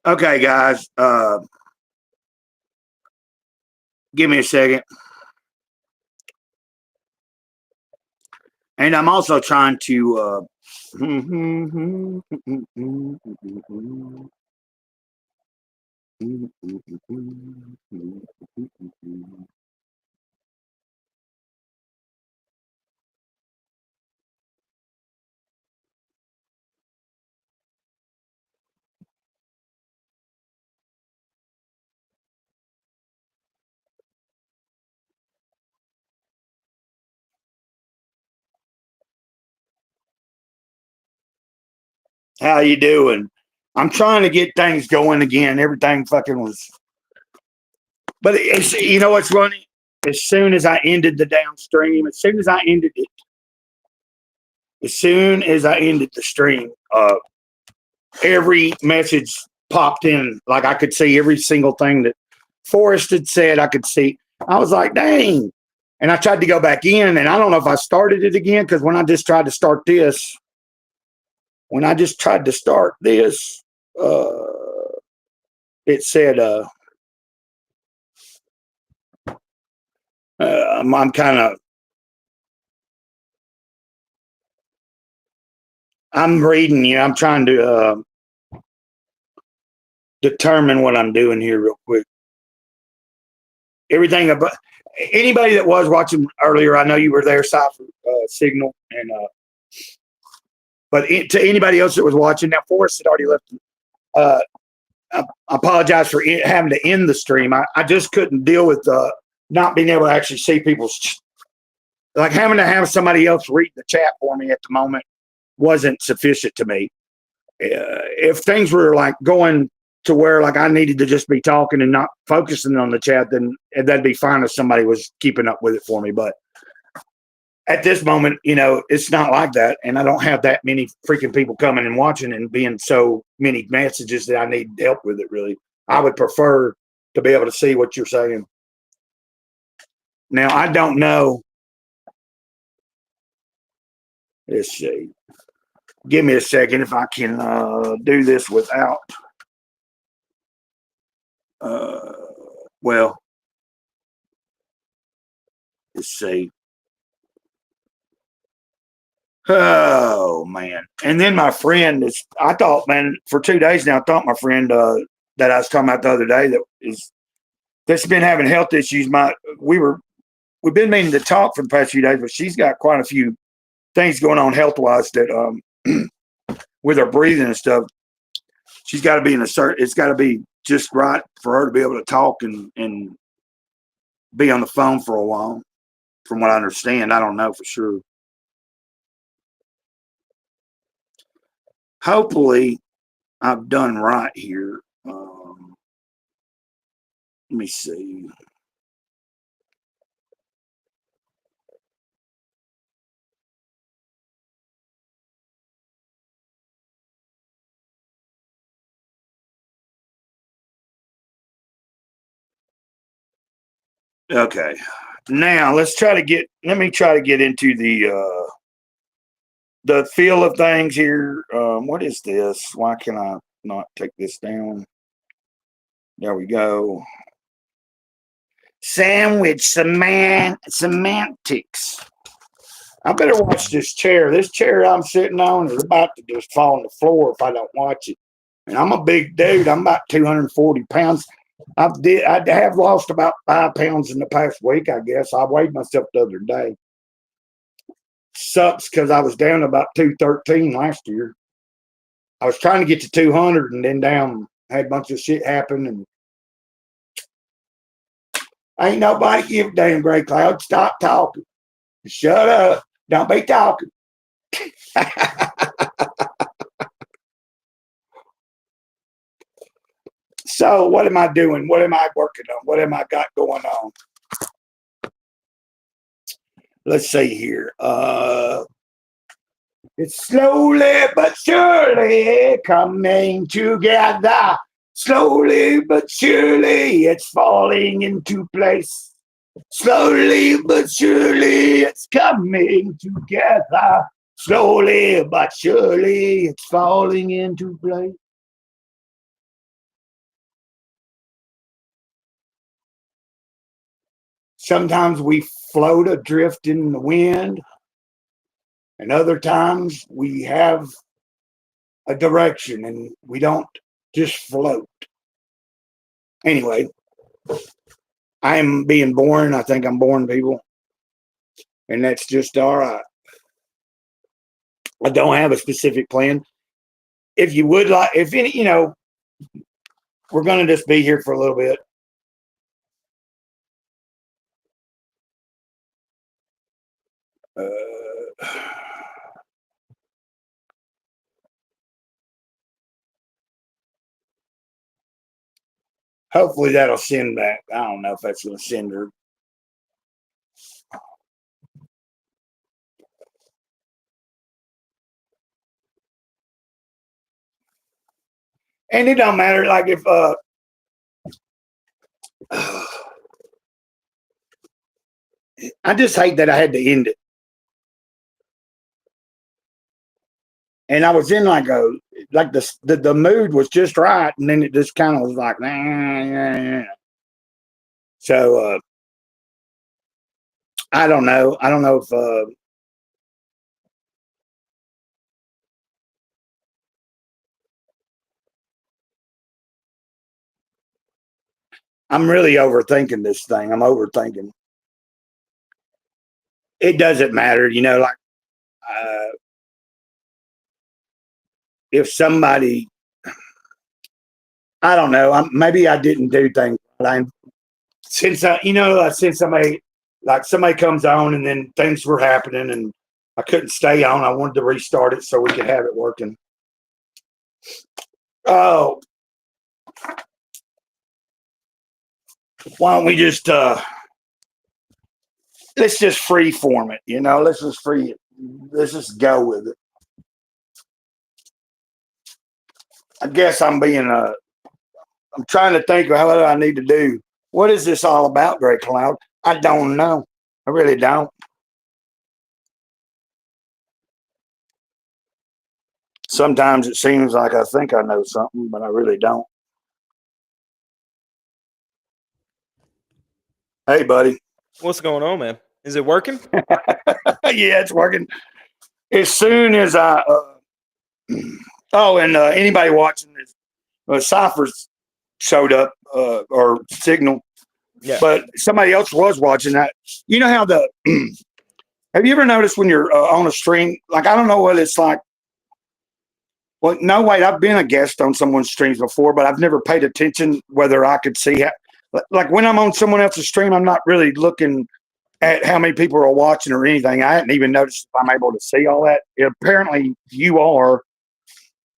Okay, guys, give me a second. And I'm also trying to. How you doing? I'm trying to get things going again. Everything fucking was, but it's you know what's funny? As soon as I ended the downstream, as soon as I ended the stream, every message popped in. Like I could see every single thing that Forrest had said. I could see. I was like, dang. And I tried to go back in, and I don't know if I started it again because when I just tried to start this, it said, I'm kind of, I'm reading you. I'm trying to determine what I'm doing here real quick. Everything about anybody that was watching earlier, I know you were there, Cypher Signal, and to anybody else that was watching, now Forrest had already left. Uh, I apologize for having to end the stream. I just couldn't deal with not being able to actually see people's like having to have somebody else read the chat for me at the moment wasn't sufficient to me. If things were like going to where like I needed to just be talking and not focusing on the chat, then that'd be fine if somebody was keeping up with it for me. But at this moment, it's not like that, and I don't have that many freaking people coming and watching and being so many messages that I need help with it. Really, I would prefer to be able to see what you're saying. Now, I don't know. Let's see. Give me a second if I can do this without. Uh, well, let's see. Oh man! And then my friend is. I thought, man, for 2 days now, I thought my friend that I was talking about the other day that's been having health issues. We've been meaning to talk for the past few days, but she's got quite a few things going on health wise that with her breathing and stuff. She's got to be in a certain. It's got to be just right for her to be able to talk and be on the phone for a while. From what I understand, I don't know for sure. Hopefully, I've done right here. Let me see. Okay. Now let's try to get. Let me try to get into the feel of things here. What is this? Why can I not take this down? There we go. Sandwich semantics. I better watch this chair. This chair I'm sitting on is about to just fall on the floor if I don't watch it. And I'm a big dude. I'm about 240 pounds. I have lost about 5 pounds in the past week, I guess. I weighed myself the other day. Sucks because I was down about 213 last year. I was trying to get to 200 and then down, had a bunch of shit happen. And ain't nobody give a damn, Gray Cloud. Stop talking. Shut up. Don't be talking. So, what am I doing? What am I working on? What am I got going on? Let's see here. It's slowly but surely coming together. Slowly but surely it's falling into place. Slowly but surely it's coming together. Slowly but surely it's falling into place. sometimes we float adrift in the wind, and other times we have a direction and we don't just float. Anyway, I am being boring. I think I'm boring people, and that's just all right. I don't have a specific plan. If you would like, if any, we're going to just be here for a little bit. Hopefully that'll send back. I don't know if that's going to send her. And it don't matter. Like if I just hate that I had to end it. And I was in like the mood was just right, and then it just kind of was like, nah. So I don't know. I don't know if I'm really overthinking this thing. I'm overthinking. It doesn't matter, like if somebody, I don't know, maybe I didn't do things. Since somebody comes on and then things were happening and I couldn't stay on, I wanted to restart it so we could have it working. Oh, why don't we just let's just free form it, let's just go with it. I guess I'm trying to think of what I need to do. What is this all about, Gray Cloud? I don't know. I really don't. Sometimes it seems like I think I know something, but I really don't. Hey, buddy. What's going on, man? Is it working? Yeah, it's working. As soon as I, and anybody watching this, Cypher's showed up, or Signal, Yeah. but somebody else was watching that. You know how have you ever noticed when you're on a stream, like, I don't know what it's like. Well, no, wait, I've been a guest on someone's streams before, but I've never paid attention whether I could see like when I'm on someone else's stream, I'm not really looking at how many people are watching or anything. I hadn't even noticed if I'm able to see all that. Apparently you are.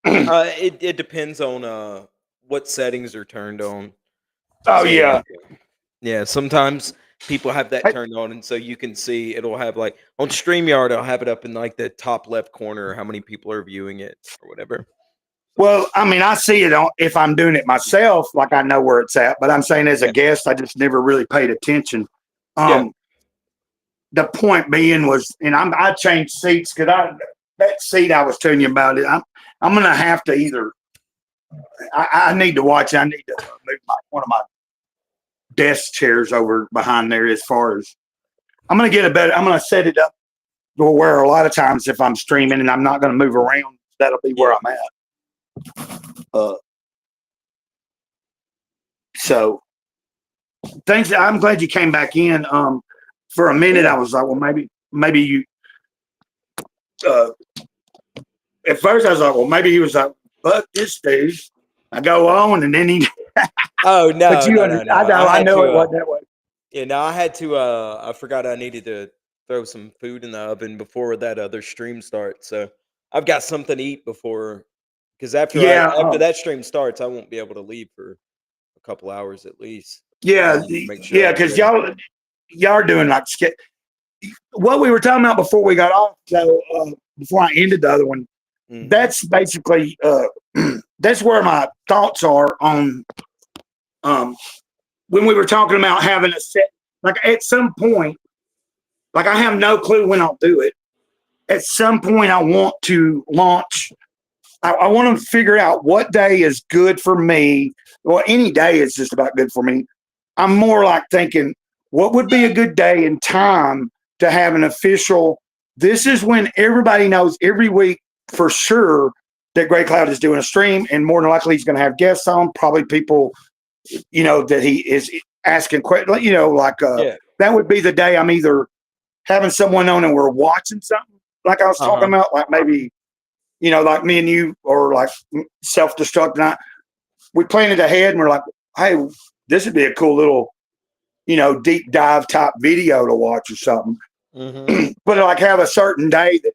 It depends on what settings are turned on. Oh, yeah. Yeah, sometimes people have that turned on, and so you can see it'll have like on StreamYard, I'll have it up in like the top left corner, how many people are viewing it or whatever. Well, I mean, I see it if I'm doing it myself, like I know where it's at, but I'm saying as a guest, I just never really paid attention. The point being was, and I changed seats because that seat I was telling you about it. I'm gonna have to either. I need to watch. I need to move one of my desk chairs over behind there. As far as I'm gonna get I'm gonna set it up where a lot of times if I'm streaming and I'm not gonna move around, that'll be where I'm at. So thanks. I'm glad you came back in. For a minute, I was like, well, maybe you. At first, I was like, well, maybe he was like, "Fuck this dude." I go on, and then he. Oh no! But no. I know it wasn't that way. Yeah, no, I had to. I forgot I needed to throw some food in the oven before that other stream starts. So I've got something to eat before, because after that stream starts, I won't be able to leave for a couple hours at least. Yeah, because y'all are doing like what we were talking about before we got off. So before I ended the other one, that's basically that's where my thoughts are on when we were talking about having a set. Like at some point, like I have no clue when I'll do it. At some point, I want to launch. I want to figure out what day is good for me. Well, any day is just about good for me. I'm more like thinking, what would be a good day and time to have an official? This is when everybody knows every week for sure that Gray Cloud is doing a stream, and more than likely he's going to have guests on, probably people, that he is asking questions, that would be the day I'm either having someone on and we're watching something like I was talking about, like maybe, like me and you, or like self-destruct. And we planned it ahead and we're like, hey, this would be a cool little, deep dive type video to watch or something. Mm-hmm. But like have a certain day that,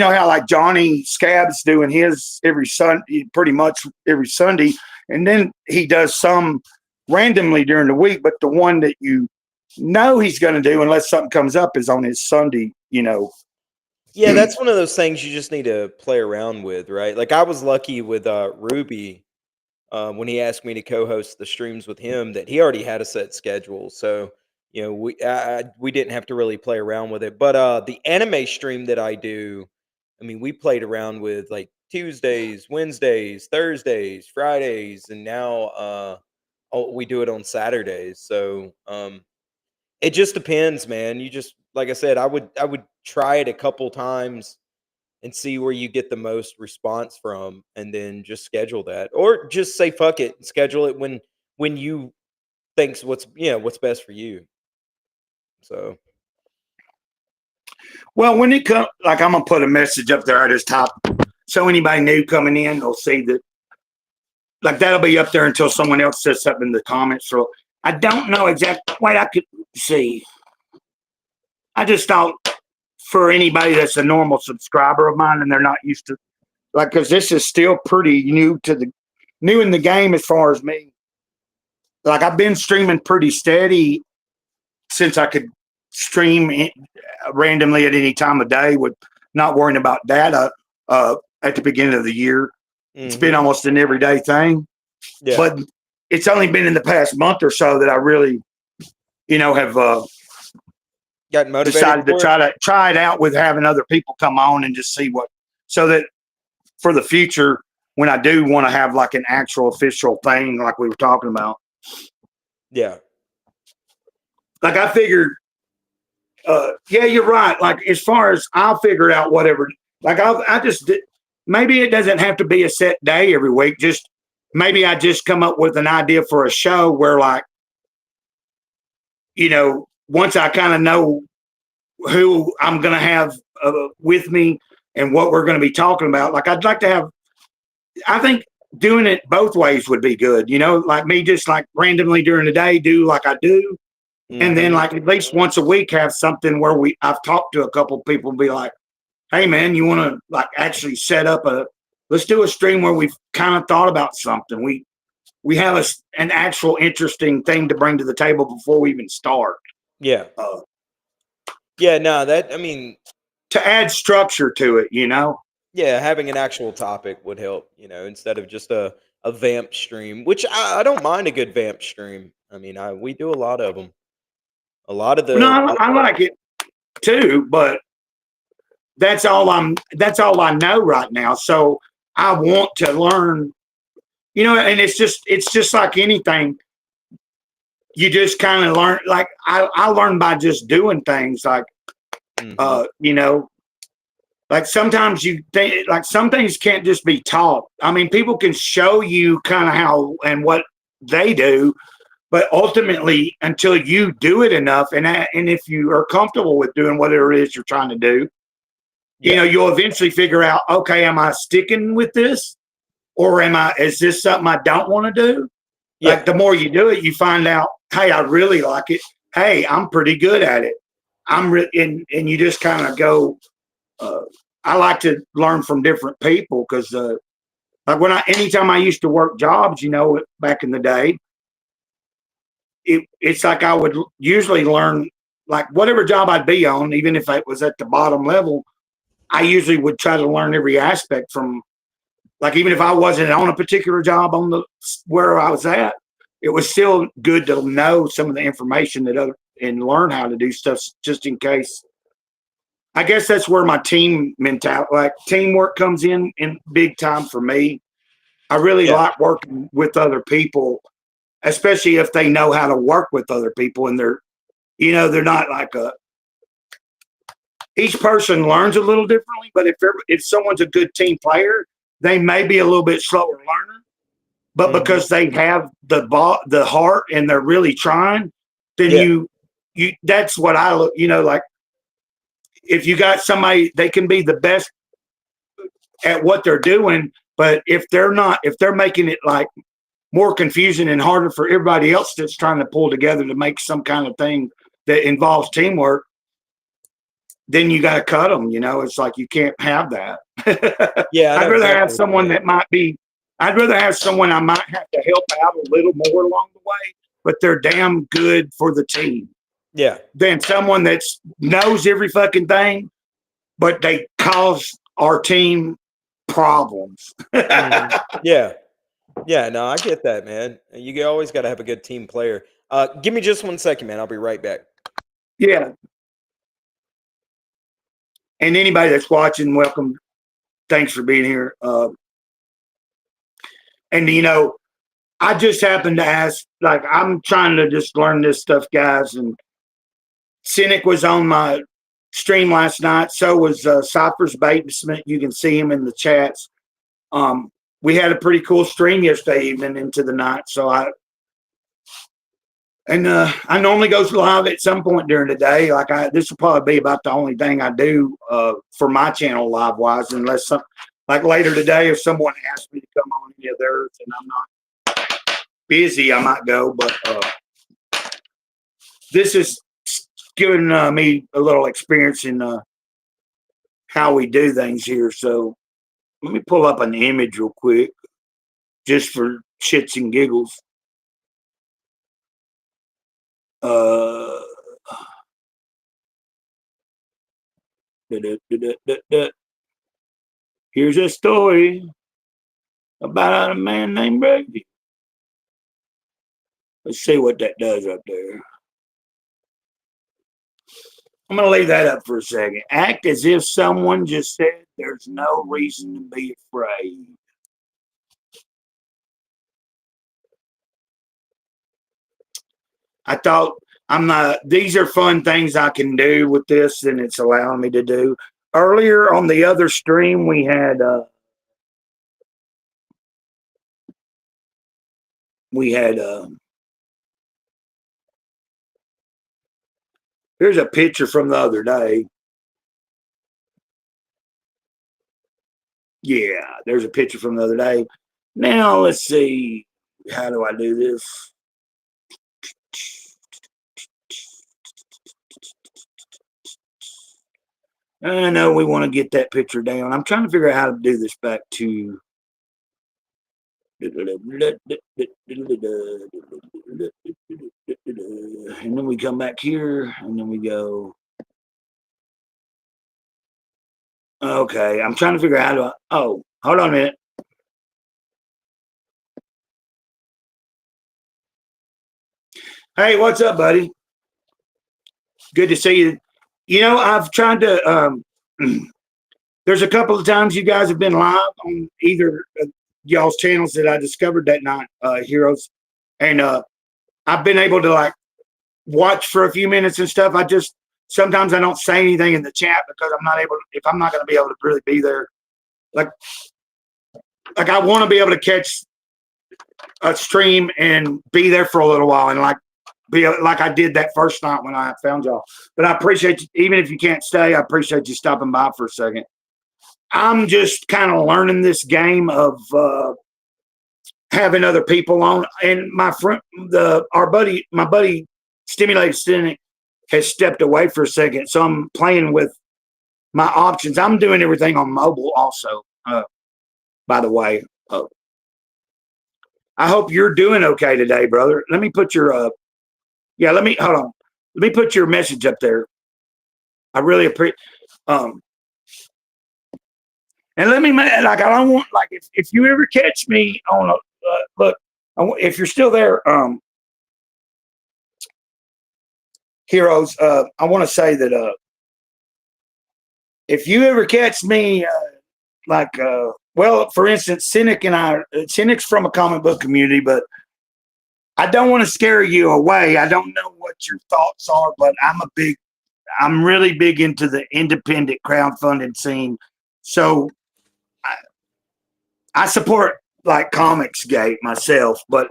how like Johnny Scab's doing his every Sunday, pretty much every Sunday. And then he does some randomly during the week, but the one that he's going to do, unless something comes up, is on his Sunday, Yeah, that's one of those things you just need to play around with, right? Like I was lucky with Ruby when he asked me to co-host the streams with him, that he already had a set schedule. So, we didn't have to really play around with it. But the anime stream that I do, I mean, we played around with like Tuesdays, Wednesdays, Thursdays, Fridays, and now we do it on Saturdays. So it just depends, man. You just, like I said, I would try it a couple times and see where you get the most response from, and then just schedule that, or just say fuck it and schedule it when you thinks what's best for you. So, well, when it comes, like I'm gonna put a message up there at his top, so anybody new coming in, they'll see that. Like that'll be up there until someone else says something in the comments. So I don't know exactly. Wait, I could see. I just thought for anybody that's a normal subscriber of mine and they're not used to, like, because this is still pretty new in the game as far as me. Like I've been streaming pretty steady since I could stream randomly at any time of day with not worrying about data at the beginning of the year. It's been almost an everyday thing. Yeah. But it's only been in the past month or so that I really, have got motivated, decided to try it out with having other people come on and just see so that for the future, when I do want to have like an actual official thing, like we were talking about. Yeah. Like I figured, yeah, you're right. Like as far as I'll figure out whatever, like I just did. Maybe it doesn't have to be a set day every week. Just maybe I just come up with an idea for a show where, like, once I kind of know who I'm going to have with me and what we're going to be talking about, like I'd like to have, I think doing it both ways would be good. Like me just like randomly during the day do like I do. And then like at least once a week have something where I've talked to a couple people and be like, hey man, you want to like actually set up let's do a stream where we've kind of thought about something. We have an actual interesting thing to bring to the table before we even start. Yeah. Yeah, no, to add structure to it, Yeah, having an actual topic would help, instead of just a vamp stream, which I don't mind a good vamp stream. I mean, we do a lot of them. A lot of the. No, I like it too, but that's all I know right now. So I want to learn, and it's just like anything. You just kind of learn, like I learn by just doing things, like, like sometimes you think like some things can't just be taught. I mean, people can show you kind of how and what they do, but ultimately until you do it enough, and if you are comfortable with doing whatever it is you're trying to do, you'll eventually figure out, okay, am I sticking with this, or is this something I don't want to do? Yeah. Like the more you do it, you find out, hey, I really like it. Hey, I'm pretty good at it. And you just kind of go. I like to learn from different people because, like anytime I used to work jobs, back in the day, it's like I would usually learn, like whatever job I'd be on, even if it was at the bottom level. I usually would try to learn every aspect from, like, even if I wasn't on a particular job where I was at, it was still good to know some of the information and learn how to do stuff just in case. I guess that's where my team mentality, like teamwork, comes in big time for me. I really like working with other people, especially if they know how to work with other people and they're not like each person learns a little differently, but if someone's a good team player, they may be a little bit slower learner, but because they have the heart and they're really trying, then you that's what I look, like if you got somebody, they can be the best at what they're doing, but if they're making it like more confusing and harder for everybody else that's trying to pull together to make some kind of thing that involves teamwork, then you got to cut them. It's like you can't have that. Yeah, I'd rather have someone I'd rather have someone I might have to help out a little more along the way, but they're damn good for the team. Yeah. Than someone that knows every fucking thing, but they cause our team problems. Yeah. Yeah, no, I get that, man. You always got to have a good team player. Give me just 1 second, man. I'll be right back. Yeah. And anybody that's watching, welcome. Thanks for being here. And I just happened to ask, like, I'm trying to just learn this stuff, guys. And Cynic was on my stream last night. So was Cypher's Basement. You can see him in the chats. We had a pretty cool stream yesterday evening into the night. So I normally go live at some point during the day. Like this will probably be about the only thing I do for my channel live wise, unless like later today, if someone asks me to come on any of theirs and I'm not busy, I might go. But this is giving me a little experience in how we do things here. So let me pull up an image real quick, just for shits and giggles. Here's a story about a man named Brady. Let's see what that does up there. I'm going to leave that up for a second. Act as if someone just said there's no reason to be afraid. I thought these are fun things I can do with this, and it's allowing me to do. Earlier on the other stream, we had here's a picture from the other day. Yeah, there's a picture from the other day. Now let's see. How do I do this? I know we want to get that picture down. I'm trying to figure out how to do this back to. And then we come back here, and then we go. Okay, I'm trying to figure out how to. Oh, hold on a minute. Hey, what's up, buddy? Good to see you. I've tried to. There's a couple of times you guys have been live on either y'all's channels that I discovered that night, Heroes, and I've been able to like watch for a few minutes and stuff. Sometimes I don't say anything in the chat because I'm not able. If I'm not going to be able to really be there, like I want to be able to catch a stream and be there for a little while and like be like I did that first night when I found y'all. But I appreciate you, even if you can't stay. I appreciate you stopping by for a second. I'm just kind of learning this game of having other people on, and my friend, my buddy, Stimulated Cynic, has stepped away for a second, so I'm playing with my options. I'm doing everything on mobile, also. By the way, I hope you're doing okay today, brother. Let me put your hold on. Let me put your message up there. I really appreciate. And let me like I don't want like if you ever catch me on a look, if you're still there, Heroes, I want to say that if you ever catch me well, for instance, Cynic's from a comic book community, but I don't want to scare you away. I don't know what your thoughts are, but I'm really big into the independent crowdfunding scene. So I support like Comicsgate myself, but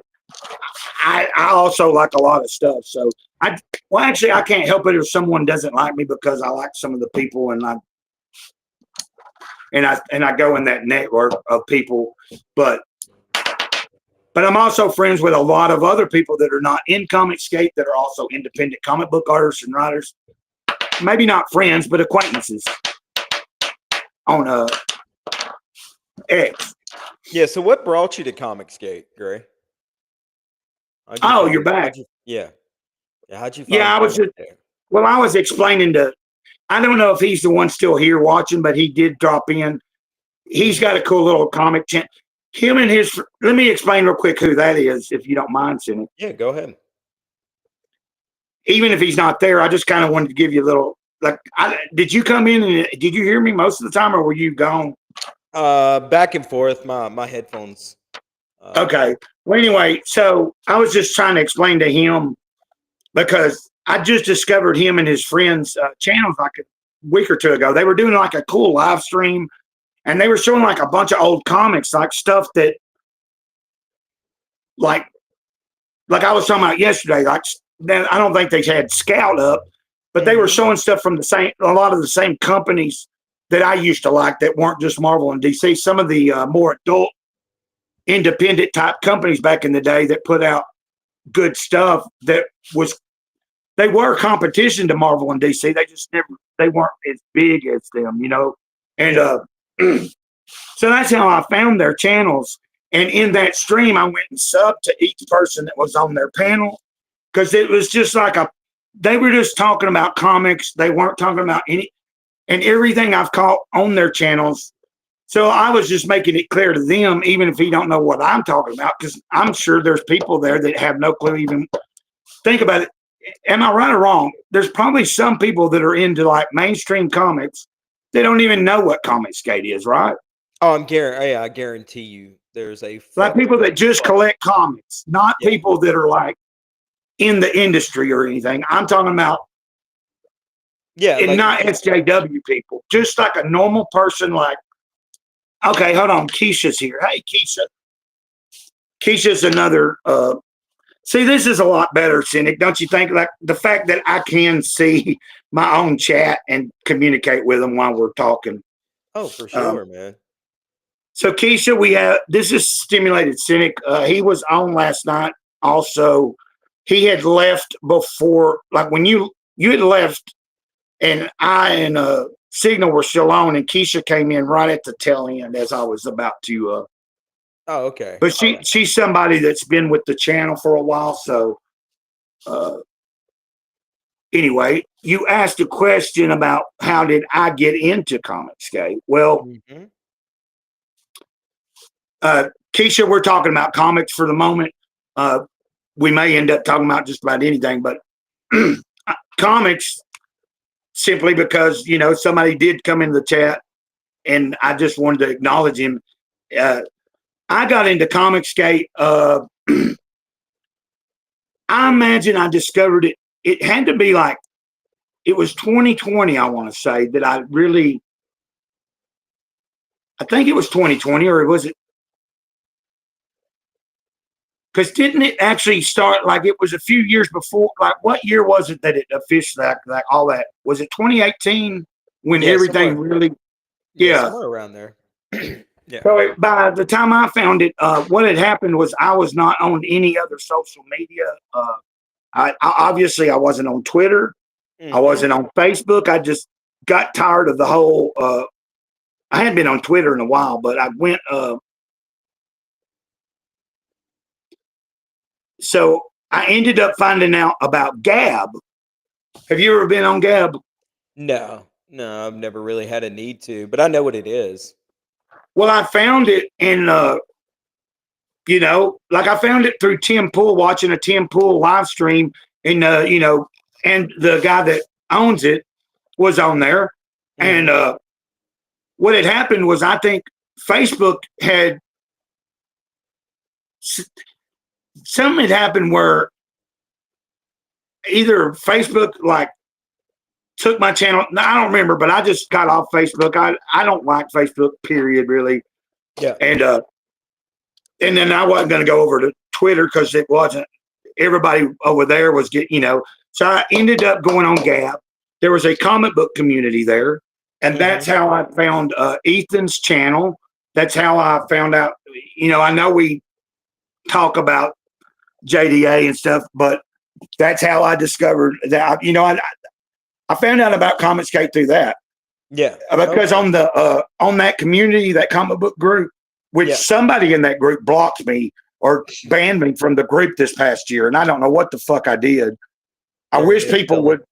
I also like a lot of stuff. So actually I can't help it if someone doesn't like me because I like some of the people and I go in that network of people, but I'm also friends with a lot of other people that are not in Comicsgate that are also independent comic book artists and writers. Maybe not friends, but acquaintances on X. Yeah. So what brought you to Comicsgate, Gray? Oh, you're back. Yeah. How'd you find Yeah, I was explaining I don't know if he's the one still here watching, but he did drop in. He's got a cool little comic channel. Let me explain real quick who that is, if you don't mind, Cindy. Yeah, go ahead. Even if he's not there, I just kind of wanted to give you a little, did you come in and did you hear me most of the time or were you gone? Back and forth, my headphones. Okay. Well, anyway, so I was just trying to explain to him because I just discovered him and his friends' channels like a week or two ago. They were doing like a cool live stream and they were showing like a bunch of old comics, like stuff that like I was talking about yesterday, like I don't think they had Scout up, but they were showing stuff from a lot of the same companies that I used to like that weren't just Marvel and DC. Some of the more adult independent type companies back in the day that put out good stuff they were competition to Marvel and DC. They weren't as big as them, and so that's how I found their channels. And in that stream I went and subbed to each person that was on their panel because it was just like they were just talking about comics. They weren't talking about everything I've caught on their channels. So I was just making it clear to them, even if he don't know what I'm talking about, because I'm sure there's people there that have no clue even. Think about it. Am I right or wrong? There's probably some people that are into like mainstream comics. They don't even know what Comicsgate is, right? Oh, I guarantee you there's like people that just collect comics, not people that are like in the industry or anything. I'm talking about not SJW people, just like a normal person like, okay, hold on, Keisha's here. Hey, Keisha. Keisha's another see, this is a lot better, Cynic, don't you think? Like the fact that I can see my own chat and communicate with them while we're talking. Oh, for sure, man. So Keisha, this is Stimulated Cynic. He was on last night. Also, he had left before, like when you had left, and I and Signal were still on, and Keisha came in right at the tail end as I was about to. Oh, okay. But she's somebody that's been with the channel for a while. So, anyway, you asked a question about how did I get into Comicsgate? Well, Keisha, we're talking about comics for the moment. We may end up talking about just about anything, but comics simply because, somebody did come in the chat and I just wanted to acknowledge him. I got into Comicsgate. I imagine I discovered it. It had to be like, it was 2020, I want to say, that I think it was 2020, or was it? Because didn't it actually start, like it was a few years before, like what year was it that it officially, like all that? Was it 2018 when everything really? Yeah. Somewhere around there. Yeah. So by the time I found it, what had happened was I was not on any other social media. I obviously I wasn't on Twitter. I wasn't on Facebook. I just got tired of the whole. I hadn't been on Twitter in a while, but I went. So I ended up finding out about Gab. Have you ever been on Gab? No, I've never really had a need to, but I know what it is. Well, I found it in, I found it through Tim Pool, watching a Tim Pool live stream, and and the guy that owns it was on there. And what had happened was I think Facebook had something had happened where either Facebook like took my channel. I don't remember, but I just got off Facebook. I don't like Facebook, period, really. Yeah. And then I wasn't going to go over to Twitter because it wasn't, everybody over there was so I ended up going on Gab. There was a comic book community there. And that's how I found Ethan's channel. That's how I found out, I know we talk about JDA and stuff, but that's how I discovered that, I found out about Comicsgate through that. Yeah. Because on that community, that comic book group, which somebody in that group blocked me or banned me from the group this past year. And I don't know what the fuck I did. I wish people would,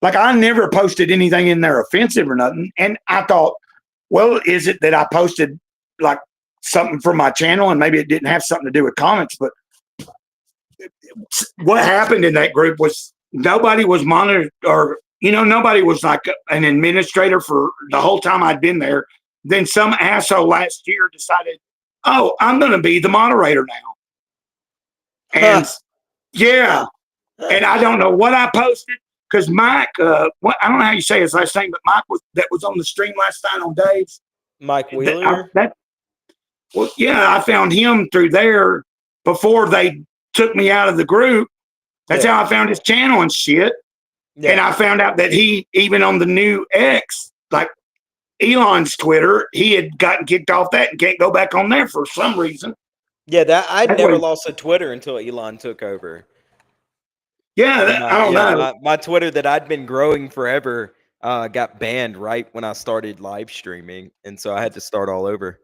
like, I never posted anything in there offensive or nothing. And I thought, well, is it that I posted like something from my channel and maybe it didn't have something to do with comics? But what happened in that group was nobody was monitored, or, nobody was like an administrator for the whole time I'd been there. Then some asshole last year decided, oh, I'm going to be the moderator now. And and I don't know what I posted. Because Mike, I don't know how you say his last name, but Mike that was on the stream last night on Dave's. Mike Wheeler? I found him through there before they took me out of the group. That's how I found his channel and shit. Yeah. And I found out that he, even on the new X, like Elon's Twitter, he had gotten kicked off that and can't go back on there for some reason. Yeah, I'd never lost a Twitter until Elon took over. Yeah, I don't know. My Twitter that I'd been growing forever got banned right when I started live streaming, and so I had to start all over.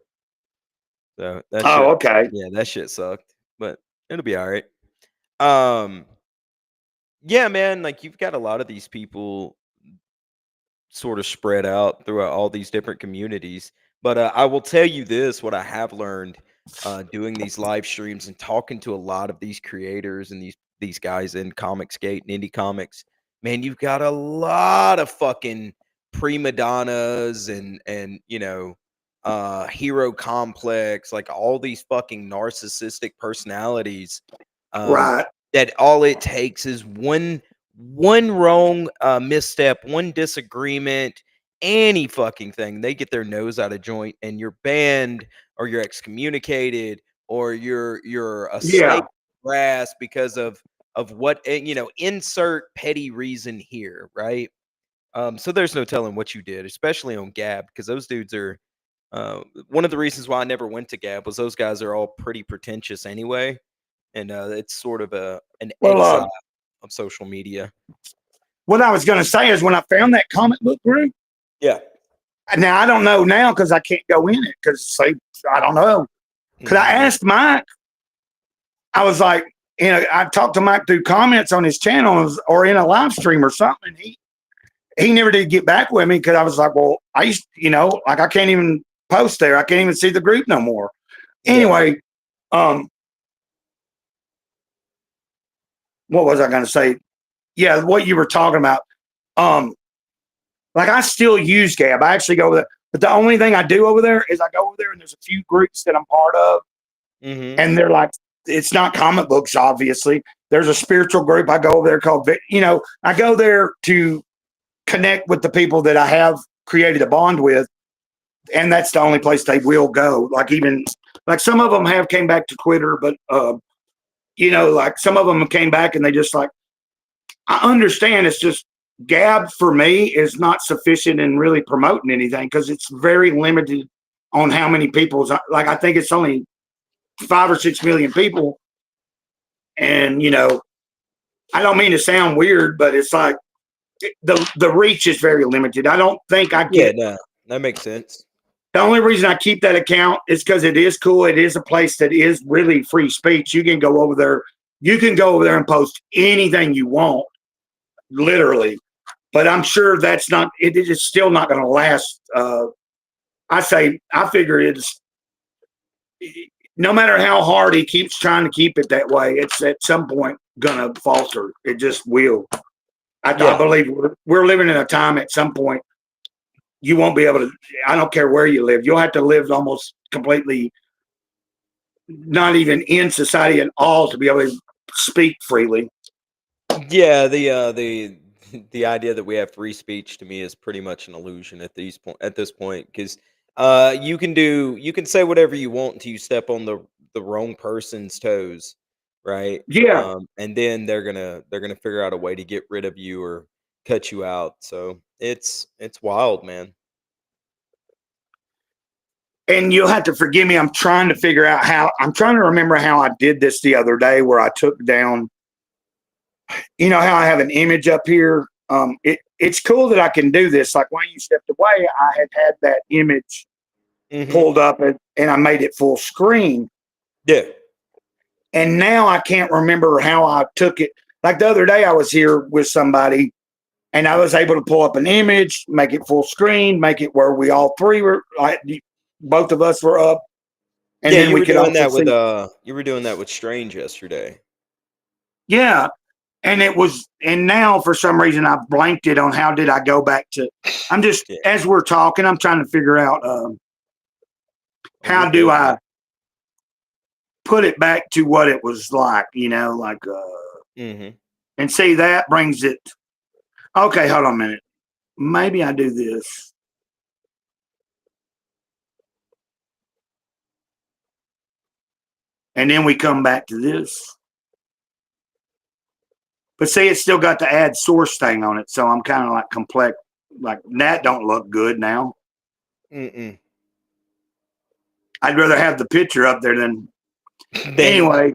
So okay. Yeah, that shit sucked, but it'll be all right. Yeah, man, like you've got a lot of these people sort of spread out throughout all these different communities. But I will tell you this: what I have learned doing these live streams and talking to a lot of these creators and these guys in Comicsgate and Indie Comics, man, you've got a lot of fucking prima donnas and hero complex, like all these fucking narcissistic personalities. Right. That all it takes is one wrong misstep, one disagreement, any fucking thing, they get their nose out of joint and you're banned or you're excommunicated or you're a snake grass because of what insert petty reason here, right? So there's no telling what you did, especially on Gab, because those dudes are one of the reasons why I never went to Gab was those guys are all pretty pretentious anyway, and it's sort of an exile of social media. What I was going to say is when I found that comic book group, now I don't know now because I can't go in it because I don't know. Because I asked Mike, I was like, I talked to Mike through comments on his channel or in a live stream or something. He never did get back with me because I was like, well, I used, like I can't even post there. I can't even see the group no more. Anyway, what was I going to say? Yeah, what you were talking about. Like I still use Gab. I actually go over there. But the only thing I do over there is I go over there and there's a few groups that I'm part of. Mm-hmm. And they're like, it's not comic books, obviously. There's a spiritual group I go over there called, I go there to connect with the people that I have created a bond with. And that's the only place they will go. Like some of them have came back to Twitter, but, like some of them came back and they just like, I understand it's just Gab for me is not sufficient in really promoting anything because it's very limited on how many people. Like I think it's only 5 or 6 million people. And, I don't mean to sound weird, but it's like the reach is very limited. I don't think I get. Yeah, no, that makes sense. The only reason I keep that account is because it is cool. It is a place that is really free speech. You can go over there. You can go over there and post anything you want, literally. But I'm sure that's not. It is still not going to last. I figure it's. No matter how hard he keeps trying to keep it that way, it's at some point going to falter. It just will. I believe we're living in a time at some point you won't be able to. I don't care where you live. You'll have to live almost completely not even in society at all to be able to speak freely. Yeah, the idea that we have free speech to me is pretty much an illusion at this point, because you can say whatever you want until you step on the wrong person's toes, right? Yeah. And then they're gonna figure out a way to get rid of you or cut you out. So it's wild, man. And you'll have to forgive me. I'm trying to figure out I'm trying to remember how I did this the other day where I took down, how I have an image up here. It's cool that I can do this. Like when you stepped away, I had that image pulled up and I made it full screen. Yeah. And now I can't remember how I took it. Like the other day, I was here with somebody and I was able to pull up an image, make it full screen, make it where we all three were, like both of us were up. And then we could you were doing that with Strange yesterday. Yeah. And now for some reason I blanked it on how did I go back to, as we're talking, I'm trying to figure out how do I put it back to what it was like, and see that brings it. Okay, hold on a minute. Maybe I do this. And then we come back to this. But see, it's still got the add source thing on it. So I'm kind of like complex. Like that don't look good now. I'd rather have the picture up there than anyway.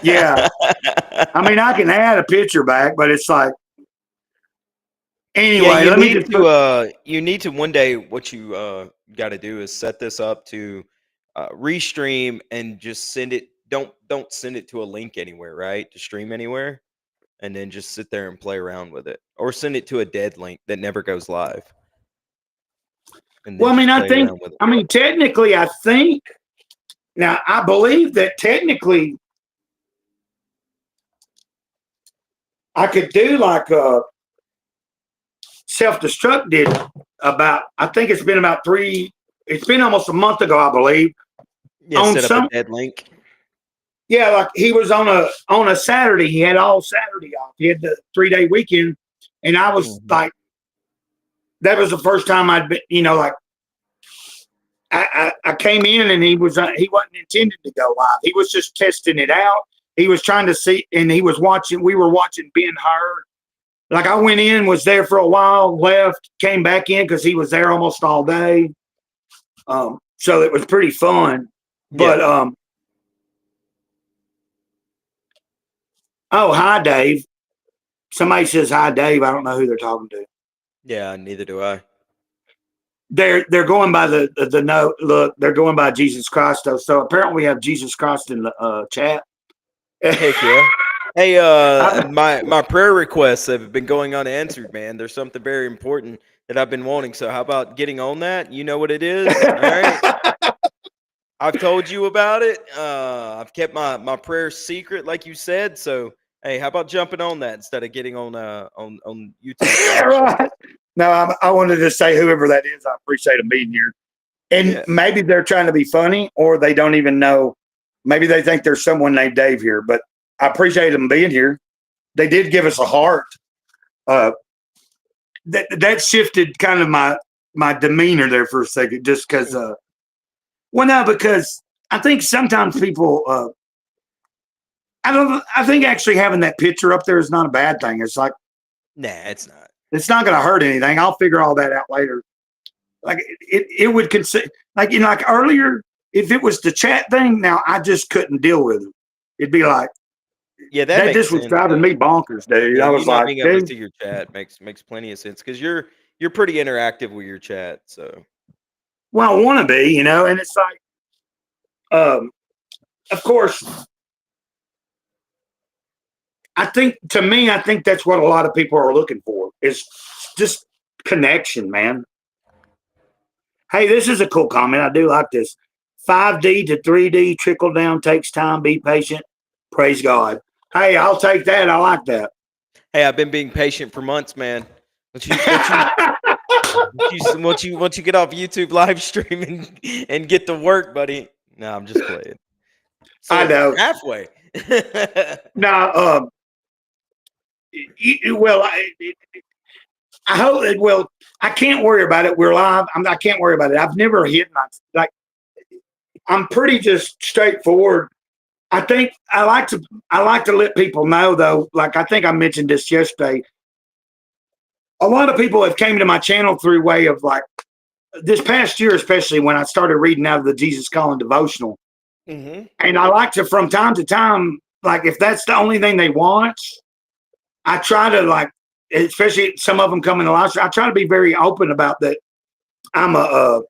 Yeah. I mean, I can add a picture back, but it's like, anyway, you need to one day, what you got to do is set this up to restream and just send it. Don't send it to a link anywhere, right? To stream anywhere. And then just sit there and play around with it, or send it to a dead link that never goes live. Well, I mean, technically, I think now I believe that technically I could do like a self-destruct did about, I think it's been almost a month ago, I believe. Yeah, set up a dead link. Yeah, like he was on a Saturday. He had all Saturday off. He had the 3-day weekend, and I was like, that was the first time I'd been, like, I came in and he wasn't intended to go live. He was just testing it out. He was trying to see, and we were watching Ben-Hur. Like I went in, was there for a while, left, came back in because he was there almost all day. So it was pretty fun, but oh, hi, Dave. Somebody says hi, Dave. I don't know who they're talking to. Yeah, neither do I. They're going by the note. Look, they're going by Jesus Christ. So apparently we have Jesus Christ in the chat. Heck yeah. Hey, my prayer requests have been going unanswered, man. There's something very important that I've been wanting. So how about getting on that? You know what it is? All right. I've told you about it. I've kept my prayers secret, like you said. So hey, how about jumping on that instead of getting on YouTube? Right. No, I wanted to say whoever that is, I appreciate them being here. And maybe they're trying to be funny, or they don't even know. Maybe they think there's someone named Dave here, but I appreciate them being here. They did give us a heart. That shifted kind of my demeanor there for a second, just because. Well, no, because I think sometimes people. I think actually having that picture up there is not a bad thing. It's like, nah, it's not. It's not going to hurt anything. I'll figure all that out later. Like it would consider, like earlier, if it was the chat thing, now I just couldn't deal with it. It'd be like, yeah, that just was driving me bonkers, dude. Yeah, I was not like, being able to see your chat makes plenty of sense because you're pretty interactive with your chat. So, well, I want to be, and it's like, of course. I think that's what a lot of people are looking for is just connection, man. Hey, this is a cool comment. I do like this. 5D to 3D trickle down takes time. Be patient. Praise God. Hey, I'll take that. I like that. Hey, I've been being patient for months, man. Once you get off YouTube live streaming and get to work, buddy. No, I'm just playing. So I it's know. halfway. Now, well, I hope it will. I can't worry about it. We're live. I can't worry about it. I've never hid my, like, I'm pretty just straightforward. I think I like to let people know though, like I think I mentioned this yesterday. A lot of people have came to my channel through way of like this past year, especially when I started reading out of the Jesus Calling devotional. Mm-hmm. And I like to, from time to time, like if that's the only thing they watch, I try to like, especially some of them come in the live stream, I try to be very open about that. I'm oh,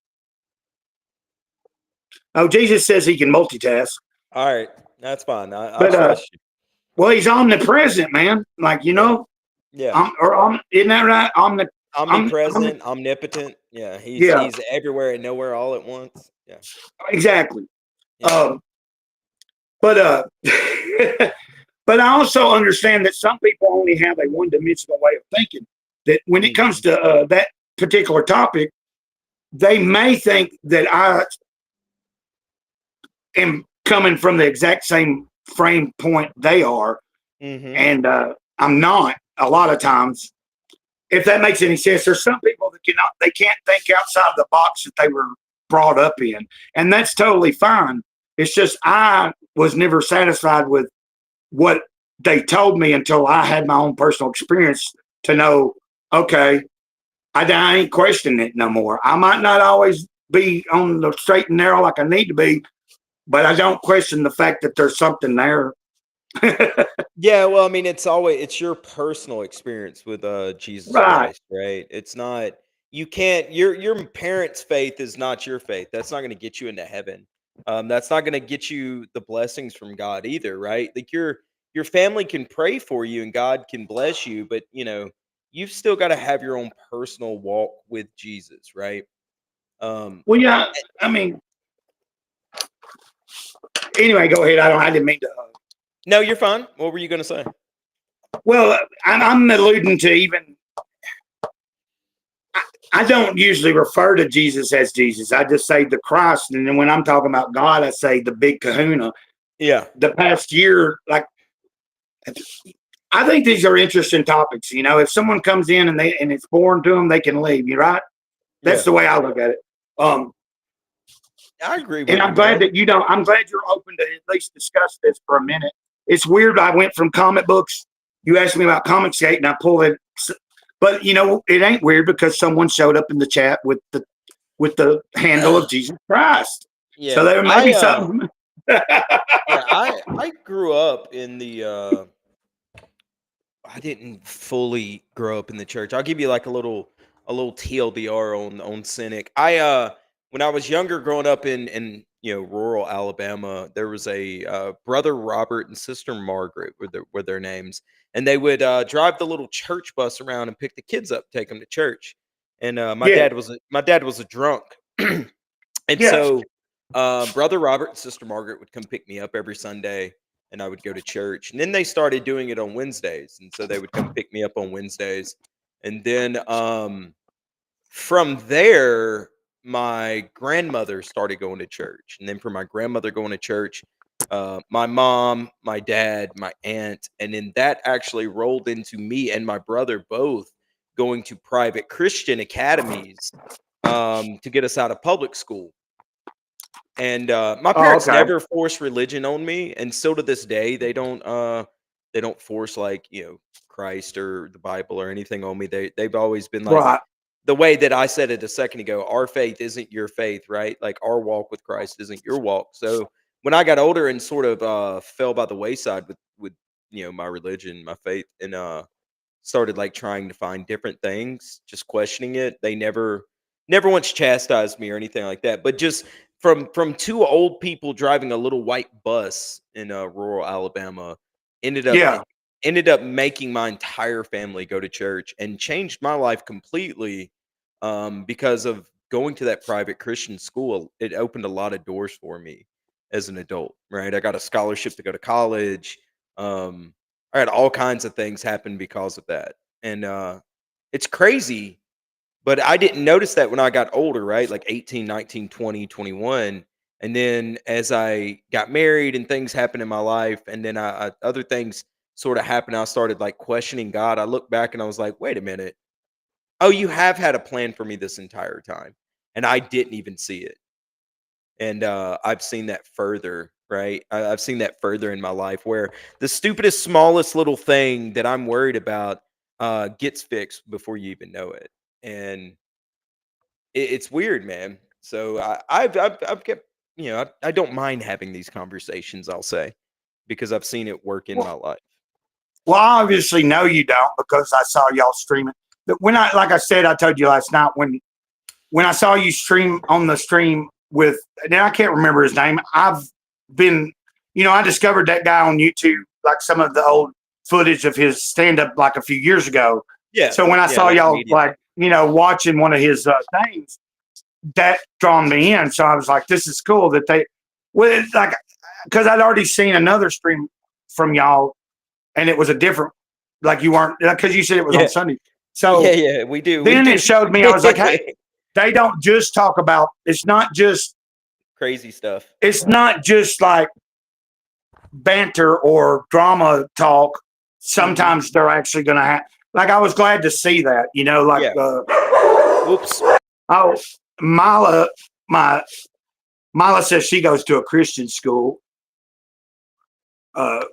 Jesus says he can multitask. All right, that's fine. I But trust you. well, he's omnipresent, man. Like, you know, Yeah. isn't that right? Omnipresent, omnipotent. Yeah, Yeah, he's everywhere and nowhere all at once. Yeah. exactly. Yeah. But but I also understand that some people only have a one-dimensional way of thinking. That when it comes to that particular topic, they may think that I am coming from the exact same frame point they are, and I'm not. A lot of times, if that makes any sense, there's some people that they can't think outside the box that they were brought up in, and that's totally fine. It's just I was never satisfied with what they told me until I had my own personal experience to know, okay, I ain't questioning it no more. I might not always be on the straight and narrow like I need to be, but I don't question the fact that there's something there. Yeah, well, I mean, it's your personal experience with Jesus Right. Christ, right? It's not you can't your parents' faith is not your faith. That's not going to get you into heaven. That's not going to get you the blessings from God either, right? Like your family can pray for you and God can bless you, but you've still got to have your own personal walk with Jesus, right? Well, yeah. I mean, anyway, go ahead. I didn't mean to. No, you're fine. What were you going to say? Well, I'm alluding to even. I don't usually refer to Jesus as Jesus. I just say the Christ, and then when I'm talking about God, I say the big Kahuna. Yeah. The past year, like, I think these are interesting topics. You know, if someone comes in and it's foreign to them, they can leave. You right? That's the way I look at it. I agree with And you, I'm glad man. that I'm glad you're open to at least discuss this for a minute. It's weird. I went from comic books. You asked me about Comicsgate, and I pulled it. But it ain't weird because someone showed up in the chat with the handle of Jesus Christ. Yeah. So there may be something. Yeah, I grew up in the I didn't fully grow up in the church. I'll give you like a little TLDR on Cynic. When I was younger growing up in rural Alabama, there was a brother Robert and sister Margaret were their names, and they would drive the little church bus around and pick the kids up, take them to church. And my Yeah, dad was a drunk. And yeah. so, brother Robert and sister Margaret would come pick me up every Sunday, and I would go to church. And then they started doing it on Wednesdays, and so they would come pick me up on Wednesdays. And then from there, my grandmother started going to church, and then from my grandmother going to church, my mom, my dad, my aunt, and then that actually rolled into me and my brother both going to private Christian academies to get us out of public school. And my Oh, parents okay. never forced religion on me, and still to this day they don't force like Christ or the Bible or anything on me. They've always been like Right. the way that I said it a second ago. Our faith isn't your faith, right? Like our walk with Christ isn't your walk. So when I got older and sort of fell by the wayside with my religion, my faith, and started like trying to find different things, just questioning it. They never once chastised me or anything like that. But just from two old people driving a little white bus in rural Alabama, ended up Yeah. ended up making my entire family go to church and changed my life completely because of going to that private Christian school. It opened a lot of doors for me as an adult, right? I got a scholarship to go to college. I had all kinds of things happen because of that. And it's crazy, but I didn't notice that when I got older, right? Like 18, 19, 20, 21. And then as I got married and things happened in my life, and then other things sort of happened, I started like questioning God. I looked back and I was like, wait a minute. Oh, you have had a plan for me this entire time, and I didn't even see it. And I've seen that further, right? I've seen that further in my life where the stupidest, smallest little thing that I'm worried about gets fixed before you even know it. And it's weird, man. So I've kept, I don't mind having these conversations, I'll say, because I've seen it work in my Well, life. well, I obviously know you don't because I saw y'all streaming. But when like I said, I told you last night when I saw you stream on the stream with, and I can't remember his name. I've been, I discovered that guy on YouTube, like some of the old footage of his stand up like a few years ago. Yeah, So when I yeah, saw that y'all comedian. like, watching one of his things, that drawn me in. So I was like, this is cool that well, like, because I'd already seen another stream from y'all and it was a different, like you weren't, because you said it was on Yeah, Sunday. yeah, So yeah. We do, we then do. it showed me, I was like, hey, they don't just talk about, Crazy stuff. it's not just like banter or drama talk. Hmm. Sometimes they're actually going to have, like, I was glad to see that, like, Yeah. Whoops. oh, Mala, my, Mala says she goes to a Christian school. Uh,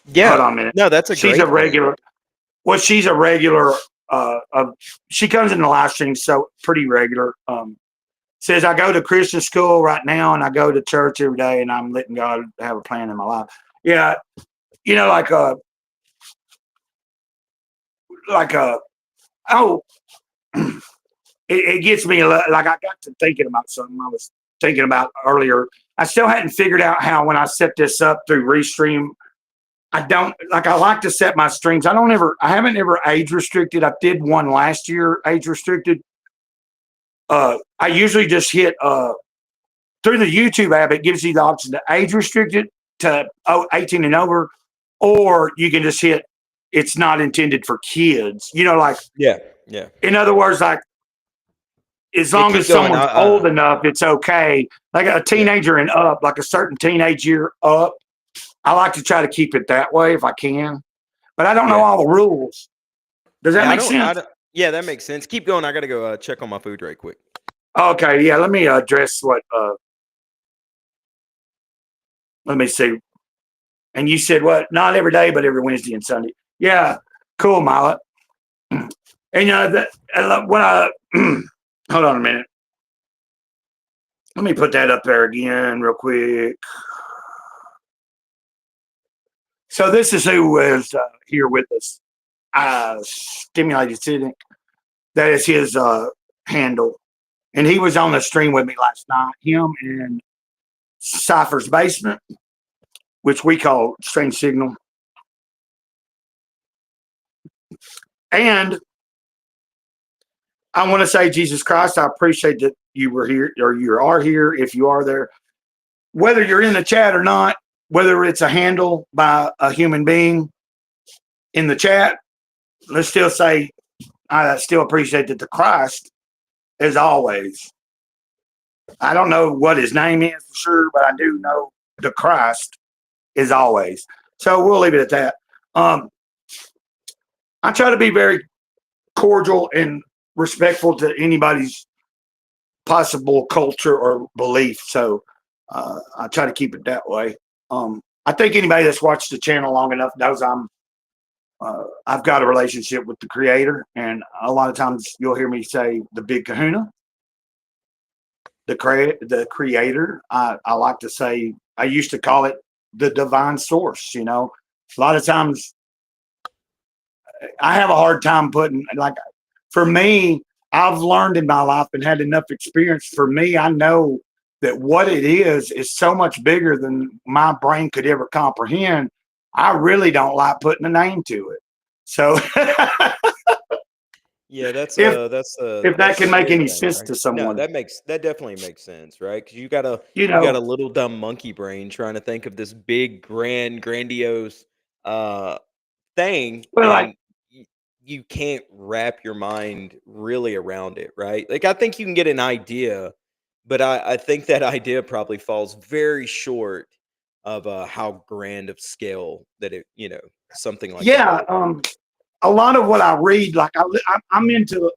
Hold Yeah. on a minute. No, that's a She's a great thing. regular. Well, she's a regular. She comes in the live stream, so pretty regular. Says I go to Christian school right now, and I go to church every day, and I'm letting God have a plan in my life. Yeah, like like oh, it gets me like I got to thinking about something I was thinking about earlier. I still hadn't figured out how when I set this up through Restream I don't like. I like to set my streams. I haven't ever age restricted. I did one last year, age restricted. I usually just hit through the YouTube app. It gives you the option to age restricted to 18 and over, or you can just hit it's not intended for kids. Like Yeah, yeah, in other words, like as yeah. long Keep as going. someone's old enough, it's okay. Like a Yeah, teenager and up, like a certain teenage year up. I like to try to keep it that way if I can, but I don't know yeah, all the rules. Does that yeah. make I sense? don't. Yeah, that makes sense. Keep going. I gotta go check on my food right quick. Okay, yeah. Let me address what. Let me see. And you said what? Not every day, but every Wednesday and Sunday. Yeah, cool, Mila. And when I hold on a minute, let me put that up there again real quick. So this is who is here with us. Stimulated Cynic. That is his handle, and he was on the stream with me last night. Him and Cypher's Basement, which we call Strange Signal. And I want to say, Jesus Christ, I appreciate that you were here or you are here if you are there. Whether you're in the chat or not, whether it's a handle by a human being in the chat, let's still say, I still appreciate that the Christ, as always. I don't know what his name is for sure, but I do know the Christ is always. So we'll leave it at that. I try to be very cordial and respectful to anybody's possible culture or belief. So I try to keep it that way. I think anybody that's watched the channel long enough knows I've got a relationship with the creator, and a lot of times you'll hear me say the Big Kahuna, the creator. I like to say I used to call it the divine source. A lot of times I have a hard time putting like for me. I've learned in my life and had enough experience. For me, I know that what it is so much bigger than my brain could ever comprehend. I really don't like putting a name to it. So Yeah, that's if that that's can a make weird any thing, sense right? to No, someone, that definitely makes sense, right? Because you you got know, a little dumb monkey brain trying to think of this big, grandiose uh thing, well, like and you can't wrap your mind really around it, right? Like I think you can get an idea, But I think that idea probably falls very short of how grand of scale that it, something like that Yeah. is. A lot of what I read, like I'm into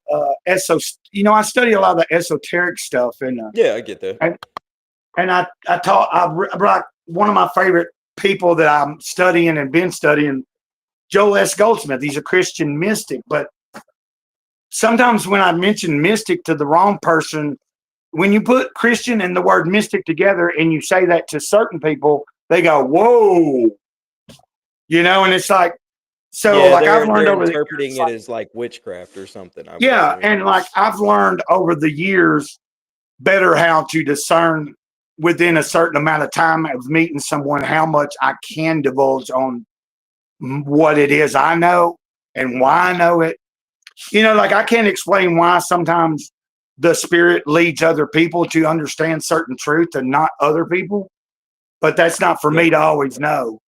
I study a lot of the esoteric stuff, Yeah, I get that. and I taught like one of my favorite people that I'm studying and been studying, Joel S. Goldsmith. He's a Christian mystic, but sometimes when I mention mystic to the wrong person, when you put Christian and the word mystic together and you say that to certain people, they go, "Whoa," and it's like, so Yeah, like I've learned they're over the interpreting years, it as like witchcraft or something. I would yeah, assume. and like I've learned over the years better how to discern within a certain amount of time of meeting someone how much I can divulge on what it is I know and why I know it. Like I can't explain why sometimes the spirit leads other people to understand certain truth and not other people, but that's not for Yeah. me to always know.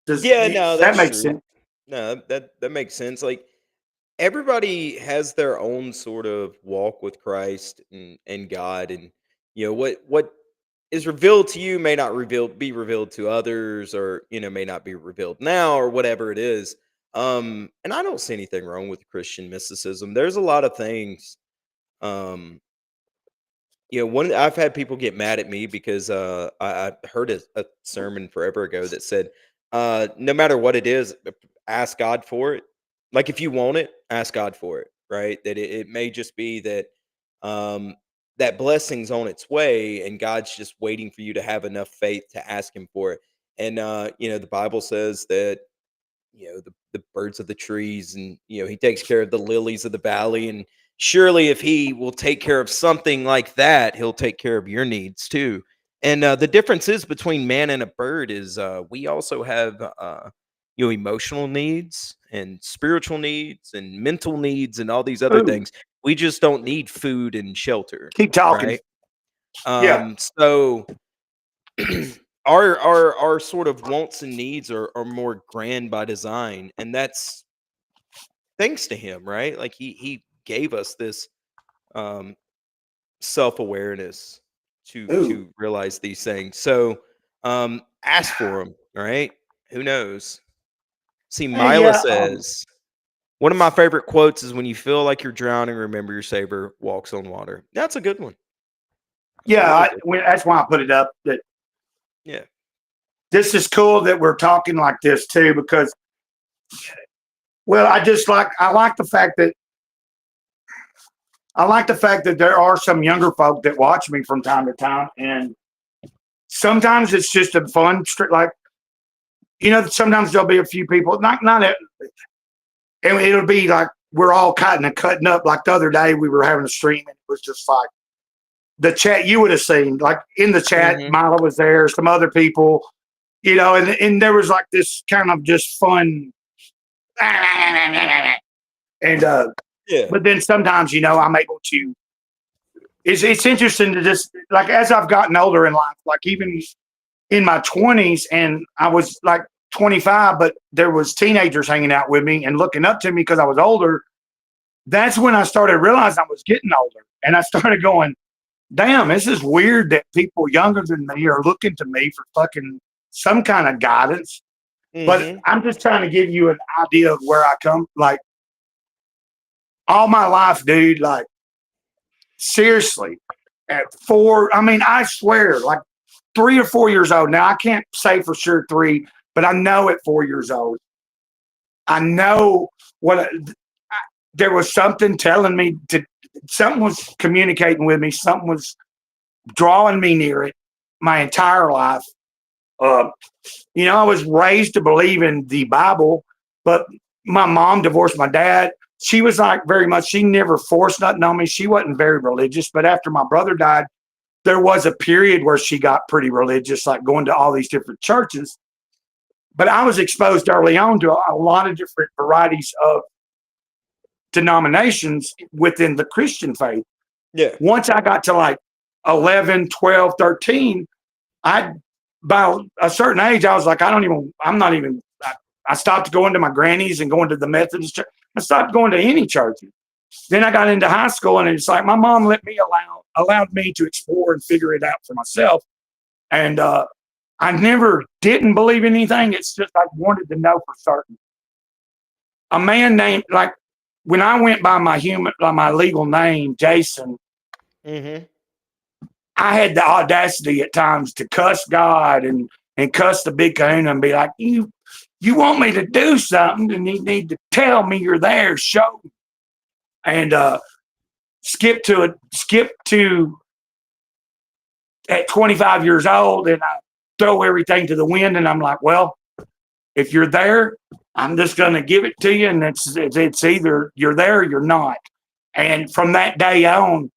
Yeah, no, That that's makes true. sense? No, that makes sense. Like everybody has their own sort of walk with Christ and God, and what is revealed to you may not be revealed to others, or may not be revealed now, or whatever it is. And I don't see anything wrong with Christian mysticism. There's a lot of things. Um, one I've had people get mad at me because I heard a sermon forever ago that said, no matter what it is, ask God for it. Like if you want it, ask God for it, right? That it may just be that um, that blessing's on its way, and God's just waiting for you to have enough faith to ask Him for it. And the Bible says that the birds of the trees, and He takes care of the lilies of the valley, and surely if He will take care of something like that, He'll take care of your needs too. And the difference is between man and a bird is we also have emotional needs and spiritual needs and mental needs and all these other Ooh, things. We just don't need food and shelter, keep talking. right? Yeah. So our sort of wants and needs are more grand by design, and that's thanks to him, right? Like he gave us this um self-awareness Ooh. to realize these things. So ask for them, all right? Who knows? See, Mila Yeah. says one of my favorite quotes is, when you feel like you're drowning, remember your savior walks on water. That's a good one. That's a really good one. That's why I put it up. That Yeah. this is cool that we're talking like this too, because well, I like the fact that there are some younger folk that watch me from time to time, and sometimes it's just a fun, like sometimes there'll be a few people, not, and it'll be like we're all cutting up. Like the other day, we were having a stream, and it was just like the chat you would have seen. Like in the chat, Hmm. Mila was there, some other people, and there was like this kind of just fun, and Yeah. but then sometimes I'm able to. It's interesting to just like as I've gotten older in life, like even in my 20s, and I was like 25, but there was teenagers hanging out with me and looking up to me because I was older. That's when I started realizing I was getting older, and I started going, "Damn, this is weird that people younger than me are looking to me for fucking some kind of guidance." But Hmm. I'm just trying to give you an idea of where I come. Like all my life, dude. Like seriously, at four, I mean, I swear, like 3 or 4 years old. Now I can't say for sure three, but I know at 4 years old, I know what there was something telling me to. Something was communicating with me. Something was drawing me near it. My entire life. Uh, I was raised to believe in the Bible, but my mom divorced my dad. She was like very much. She never forced nothing on me. She wasn't very religious, but after my brother died, there was a period where she got pretty religious, like going to all these different churches. But I was exposed early on to a lot of different varieties of denominations within the Christian faith. Yeah. Once I got to like 11, 12, 13, I, by a certain age, I was like, I'm not even, I stopped going to my granny's and going to the Methodist church. I stopped going to any church. then I got into high school, and it's like my mom allowed me to explore and figure it out for myself. And I never didn't believe in anything. It's just I wanted to know for certain. A man named, like, when I went by my legal name, Jason, Mm-hmm. I had the audacity at times to cuss God and cuss the big kahuna and be like, you want me to do something, and you need to tell me you're there, show me. And skip to at 25 years old, and I throw everything to the wind, and I'm like, well, if you're there, I'm just going to give it to you, and it's either you're there or you're not. And from that day on,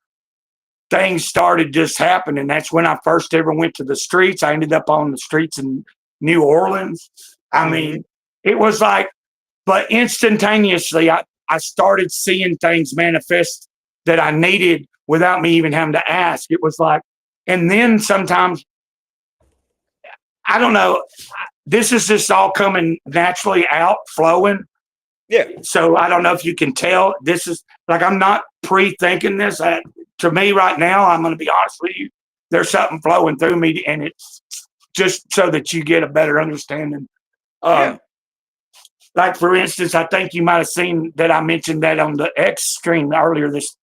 things started just happening. That's when I first ever went to the streets. I ended up on the streets in New Orleans. I mean, it was like, but instantaneously, I started seeing things manifest that I needed without me even having to ask. It was like, and then sometimes, I don't know, this is just all coming naturally out, flowing. Yeah. So I don't know if you can tell. This is like, I'm not pre-thinking this. To me right now, I'm going to be honest with you, there's something flowing through me, and it's just so that you get a better understanding. Like, for instance, I think you might have seen that I mentioned that on the X stream earlier this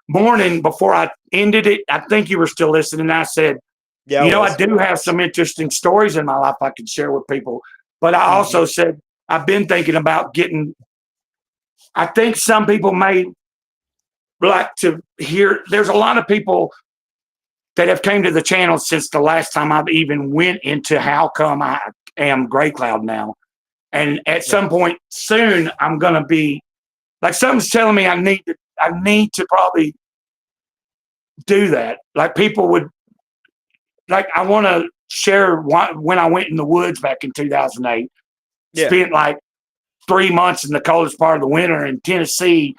morning before I ended it. I think you were still listening. I said, yeah, I do have some interesting stories in my life I can share with people. But I also said, I've been thinking about I think some people may like to hear, there's a lot of people that have came to the channel since the last time I've even went into how come I am Gray Cloud now. And at some point soon, I'm going to be like, something's telling me I need to probably do that. Like, people would, like, I want to share when I went in the woods back in 2008, spent like 3 months in the coldest part of the winter in Tennessee,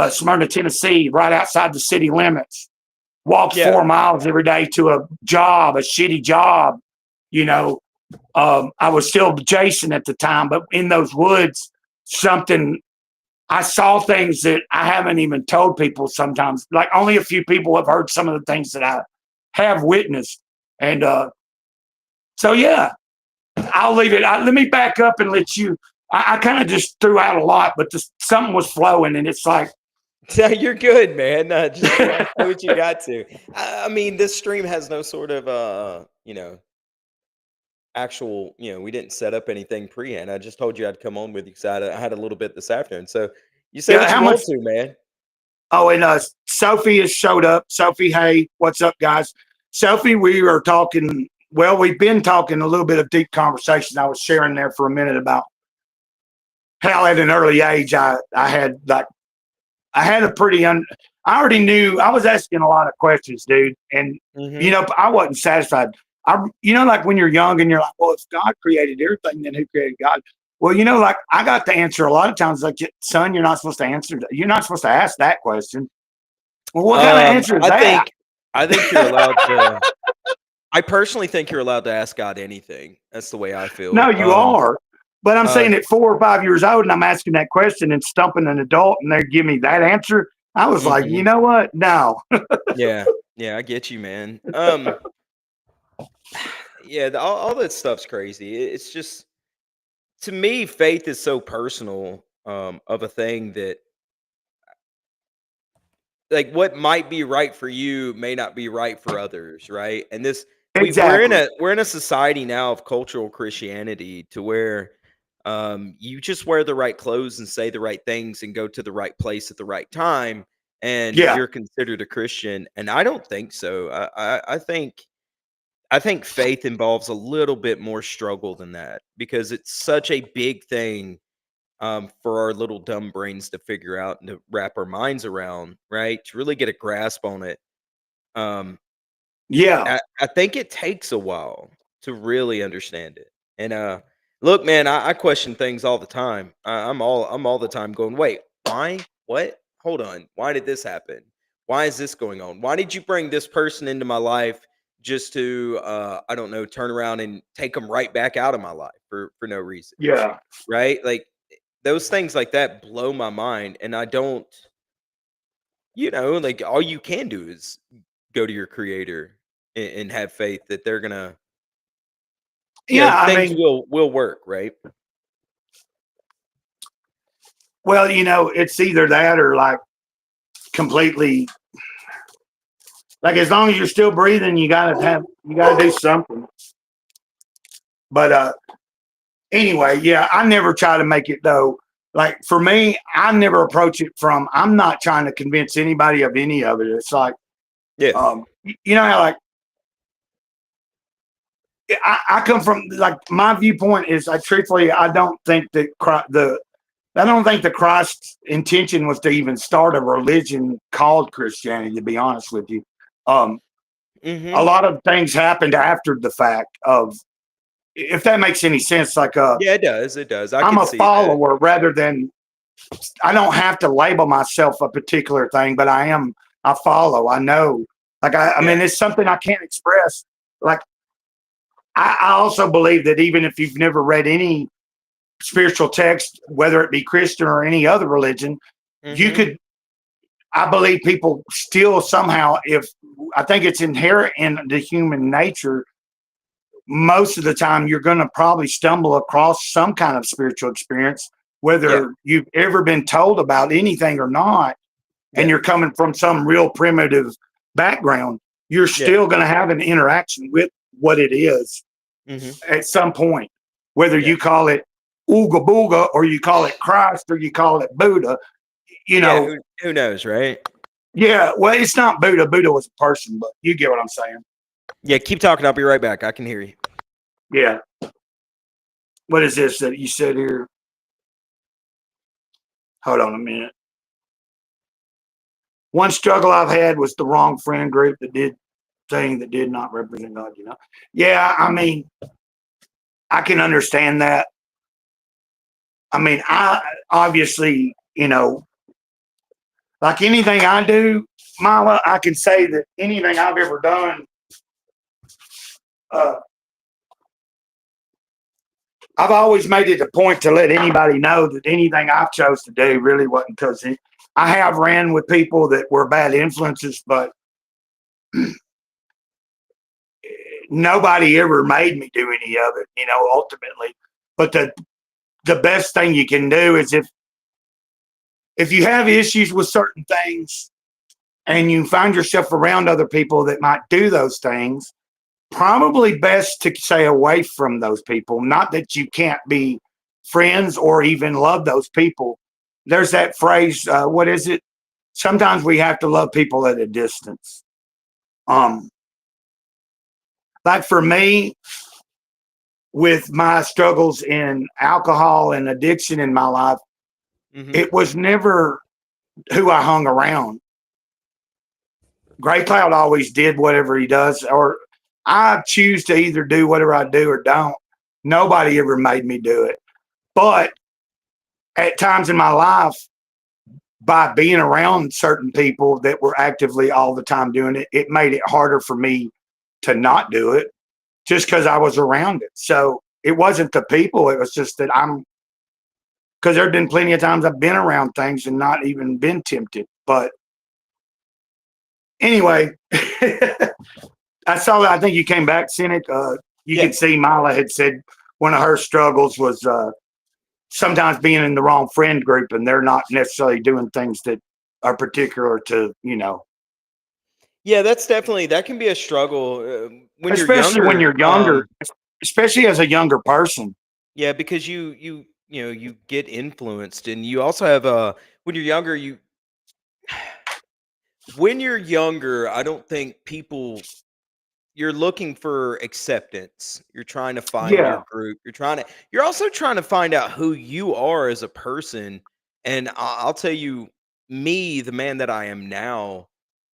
Smyrna, Tennessee, right outside the city limits. Walked 4 miles every day to a shitty job. I was still Jason at the time, but in those woods, I saw things that I haven't even told people sometimes. Like, only a few people have heard some of the things that I have witnessed. And so, yeah, I'll leave it. Let me back up and let you. I kind of just threw out a lot, but something was flowing, and it's like. Yeah, you're good, man. Just do what you got to. I mean, this stream has no sort of, actual, we didn't set up anything pre-hand. I just told you I'd come on with you because I had a little bit this afternoon. So you say what you want to, man. Oh, and Sophie has showed up. Sophie, hey, what's up, guys? Sophie, we are talking. Well, we've been talking a little bit of deep conversation. I was sharing there for a minute about how at an early age I had a pretty I already knew. I was asking a lot of questions, dude, and I wasn't satisfied. Like when you're young and you're like, well, if God created everything, then who created God? Well, like, I got the answer a lot of times, like, son, you're not supposed to answer that. You're not supposed to ask that question. Well, what kind of answer is that? I think you're allowed to. I personally think you're allowed to ask God anything. That's the way I feel. No, you are. But I'm saying at 4 or 5 years old, and I'm asking that question and stumping an adult, and they give me that answer. I was like, you know what? No. Yeah, I get you, man. Yeah, all that stuff's crazy. It's just, to me, faith is so personal of a thing that, like, what might be right for you may not be right for others, right? And Exactly. we're in a society now of cultural Christianity to where you just wear the right clothes and say the right things and go to the right place at the right time, and you're considered a Christian. And I don't think so. I think faith involves a little bit more struggle than that, because it's such a big thing for our little dumb brains to figure out and to wrap our minds around, right? To really get a grasp on it. I think it takes a while to really understand it. And look, man, I question things all the time. I'm all the time going, wait, why? What? Hold on. Why did this happen? Why is this going on? Why did you bring this person into my life just to I don't know, turn around and take them right back out of my life for no reason? Yeah. Right? Like, those things like that blow my mind, and I don't like all you can do is go to your creator and have faith that they're gonna, Yeah, I things mean, will work, right? well, it's either that or like completely, like as long as you're still breathing, you gotta do something. But anyway, yeah, I never try to make it though. Like for me, I never approach it from I'm not trying to convince anybody of any of it. It's like, Yeah. you know how like I come from, like my viewpoint is I truthfully I don't think that I don't think the Christ's intention was to even start a religion called Christianity, to be honest with you. A lot of things happened after the fact of, if that makes any sense, like Yeah, it does. It does. I I'm can a see that. follower rather than, I don't have to label myself a particular thing, but I follow. I know. Like I Yeah. mean, it's something I can't express. Like I also believe that even if you've never read any spiritual text, whether it be Christian or any other religion, you could, I believe people still somehow, if I think it's inherent in the human nature, most of the time you're going to probably stumble across some kind of spiritual experience, whether you've ever been told about anything or not, and you're coming from some real primitive background, you're still going to have an interaction with what it is at some point, whether you call it Ooga Booga or you call it Christ or you call it Buddha, Who knows, right? Yeah, well, it's not Buddha. Buddha was a person, but you get what I'm saying. Yeah, keep talking. I'll be right back. I can hear you. Yeah. What is this that you said here? Hold on a minute. One struggle I've had was the wrong friend group that did not represent God, Yeah, I mean, I can understand that. I mean, I obviously, like anything I do, Mila, I can say that anything I've ever done, I've always made it a point to let anybody know that anything I've chose to do really wasn't because I have ran with people that were bad influences, but nobody ever made me do any of it, ultimately. But the best thing you can do is if you have issues with certain things and you find yourself around other people that might do those things, probably best to stay away from those people. Not that you can't be friends or even love those people. There's that phrase, what is it? Sometimes we have to love people at a distance. Like for me, with my struggles in alcohol and addiction in my life, it was never who I hung around. Gray Cloud always did whatever he does, or I choose to either do whatever I do or don't. Nobody ever made me do it. But at times in my life, by being around certain people that were actively all the time doing it, it made it harder for me to not do it just because I was around it. So it wasn't the people, it was just that because there have been plenty of times I've been around things and not even been tempted. But anyway, I saw that. I think you came back, Cynic. You can see Mila had said one of her struggles was sometimes being in the wrong friend group and they're not necessarily doing things that are particular to, Yeah, that can be a struggle when especially when you're younger, especially as a younger person. Yeah, because you get influenced, and you also have when you're younger, I don't think you're looking for acceptance. You're trying to find your group. You're also trying to find out who you are as a person. And I'll tell you, me, the man that I am now,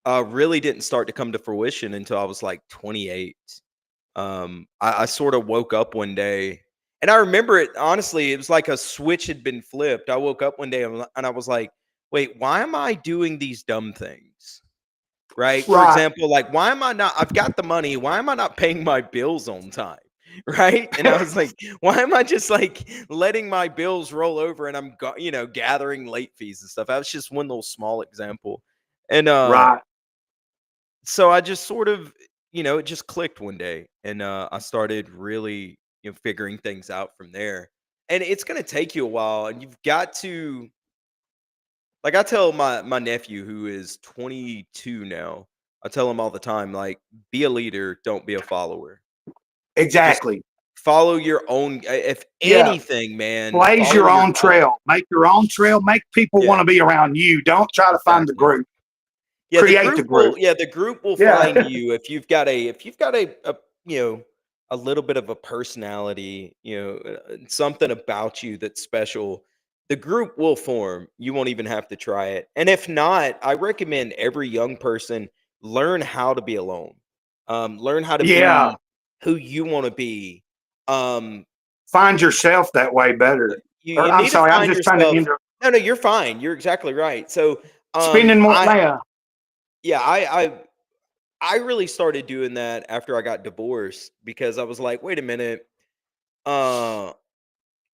really didn't start to come to fruition until I was like 28. I sort of woke up one day, and I remember it honestly. It was like a switch had been flipped. I woke up one day and I was like, "Wait, why am I doing these dumb things?" Right? For example, like, why am I not? I've got the money. Why am I not paying my bills on time? Right? And I was like, why am I just like letting my bills roll over and I'm gathering late fees and stuff? That was just one little small example. And Right. so I just sort of, it just clicked one day, and I started really, figuring things out from there. And it's gonna take you a while, and you've got to, like, I tell my nephew who is 22 now. I tell him all the time, like, be a leader, don't be a follower. Just Exactly. follow your own. If Yeah. anything, man, Blaze follow your your own gut. trail. Make your own trail. Make people Yeah, want to be around you. Don't try to find the exactly. group. Yeah, Create the group. the group will Yeah. find you if you've got a a little bit of a personality, something about you that's special. The group will form. You won't even have to try it. And if not, I recommend every young person learn how to be alone. Learn how to Yeah. be who you want to be. Um, Find yourself that way better. you Or you I'm need to sorry, I'm find just trying to yourself. enter No, no, you're fine. You're exactly right. So, spending more. I Yeah. yeah, I really started doing that after I got divorced because I was like, wait a minute, uh,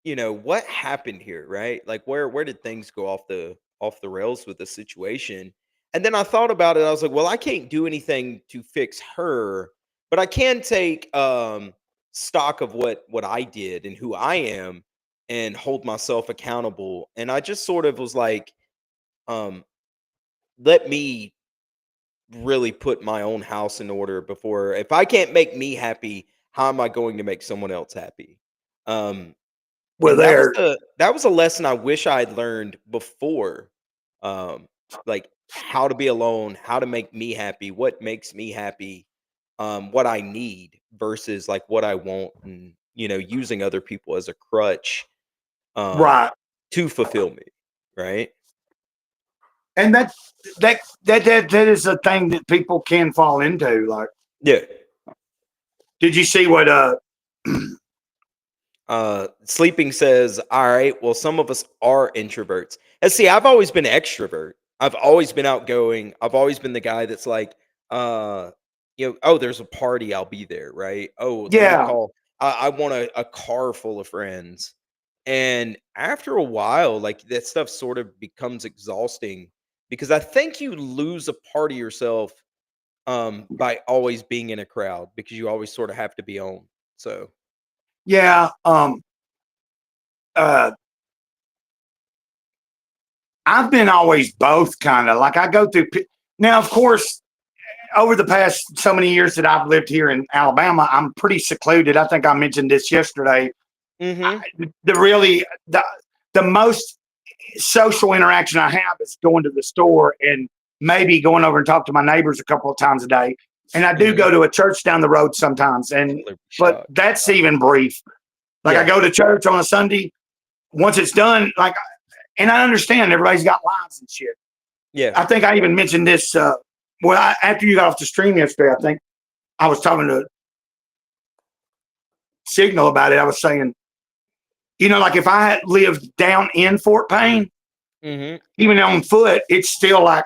what happened here, right? Like where did things go off the rails with the situation? And then I thought about it. I was like, well, I can't do anything to fix her, but I can take stock of what I did and who I am and hold myself accountable. And I just sort of was like, um, let me really put my own house in order before, if I can't make me happy, how am I going to make someone else happy? Um, Well, and there. that was a lesson I wish I had learned before. Um, like how to be alone, how to make me happy, what makes me happy, what I need versus like what I want, and using other people as a crutch um Right. to fulfill me, right? And that is a thing that people can fall into. Like, Yeah. did you see what Sleeping says, all right, well, some of us are introverts. And see, I've always been extrovert. I've always been outgoing. I've always been the guy that's like, oh, there's a party, I'll be there, right? Oh, let me yeah. call. I want a car full of friends. And after a while, like that stuff sort of becomes exhausting because I think you lose a part of yourself by always being in a crowd because you always sort of have to be on. So Yeah. Uh I've been always both kind of like I go through now, of course, over the past so many years that I've lived here in Alabama, I'm pretty secluded. I think I mentioned this yesterday. mhm. The really the most social interaction I have is going to the store and maybe going over and talk to my neighbors a couple of times a day. And I do Mhm. go to a church down the road sometimes, and Liberty but Shock. that's even brief. Like I Yeah, go to church on a Sunday. Once it's done, like, and I understand everybody's got lives and shit. yeah. I think I even mentioned this. After you got off the stream yesterday, I think I was talking to Signal about it. I was saying, like if I had lived down in Fort Payne, Mhm. even on foot, it's still like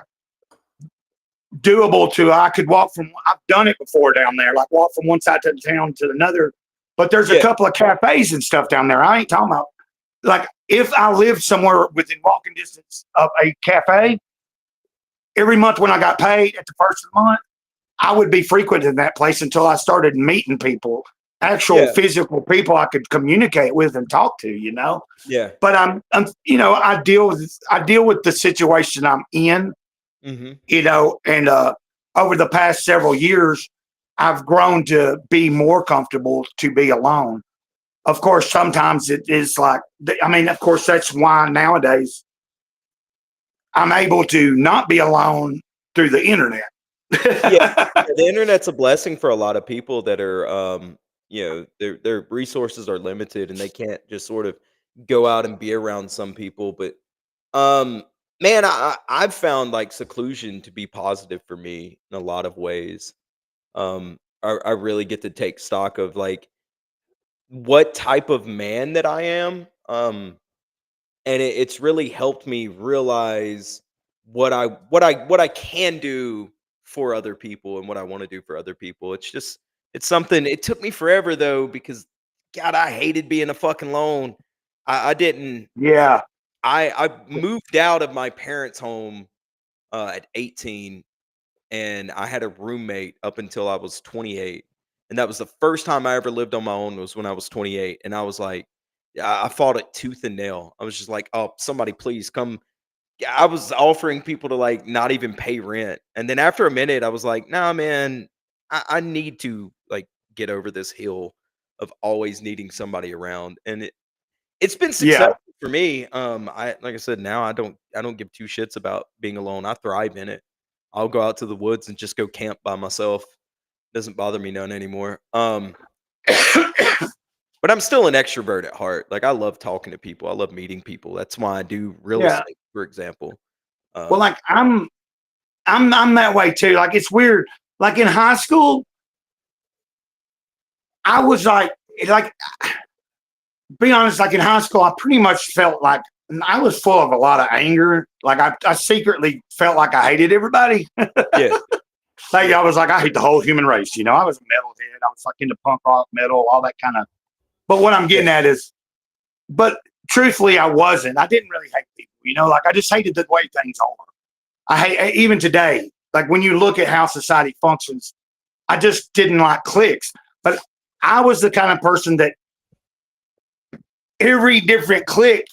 doable to. I could walk from. I've done it before down there, like walk from one side of the town to another. But there's a Yeah, couple of cafes and stuff down there. I ain't talking about like if I lived somewhere within walking distance of a cafe. Every month when I got paid at the first of the month, I would be frequenting that place until I started meeting people, actual yeah, physical people I could communicate with and talk to. yeah. But I deal with the situation I'm in, Mhm. and over the past several years, I've grown to be more comfortable to be alone. Of course, sometimes it is like, I mean, of course, that's why nowadays I'm able to not be alone through the internet. Yeah, yeah, the internet's a blessing for a lot of people that are, their resources are limited and they can't just sort of go out and be around some people, but, um, man, I've found, like, seclusion to be positive for me in a lot of ways. I really get to take stock of, like, what type of man that I am, and it's really helped me realize what I can do for other people and what I want to do for other people. It's something. It took me forever though because God, I hated being a fucking lone. I didn't. Yeah. I moved out of my parents' home at 18, and I had a roommate up until I was 28, and that was the first time I ever lived on my own was when I was 28, and I was like, I fought it tooth and nail. I was just like, "Oh, somebody please come." Yeah, I was offering people to like not even pay rent, and then after a minute, I was like, "Nah, man, I need to like get over this hill of always needing somebody around," and it's been Yeah. successful for me. I like I said, now I don't give two shits about being alone. I thrive in it. I'll go out to the woods and just go camp by myself. Doesn't bother me none anymore. But I'm still an extrovert at heart. Like I love talking to people. I love meeting people. That's why I do real Yeah. estate, for example. Well, Um, like I'm that way too. Like it's weird. Like in high school, I was like be honest, like in high school, I pretty much felt like I was full of a lot of anger. Like I secretly felt like I hated everybody. yeah, Like yeah, I was like, I hate the whole human race. You know, I was a metalhead. I was like into punk rock, metal, all that kind of. But what I'm yeah, getting at is, but truthfully, I wasn't. I didn't really hate people. You know, like I just hated the way things are. I hate even today. Like when you look at how society functions, I just didn't like cliques. But I was the kind of person that every different clique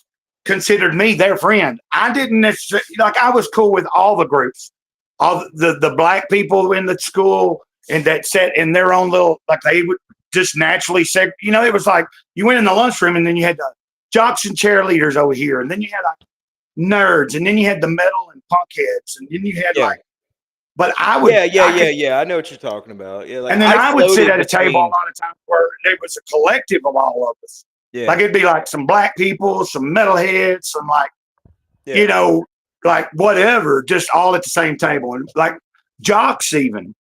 considered me their friend. I didn't necessarily like I was cool with all the groups, all the black people in the school and that sat in their own little like they would just naturally say, you know, it was like you went in the lunchroom and then you had the jocks and cheerleaders over here, and then you had like nerds, and then you had the metal and punk heads, and then you had yeah, like but yeah, yeah, I yeah, could yeah. I know what you're talking about. Yeah, like and then I I would sit floated at a table a between. lot of times where there was a collective of all of us. Like Yeah, it'd be like some black people, some metalheads, some like, you yeah, know, like whatever, just all at the same table. And like jocks even.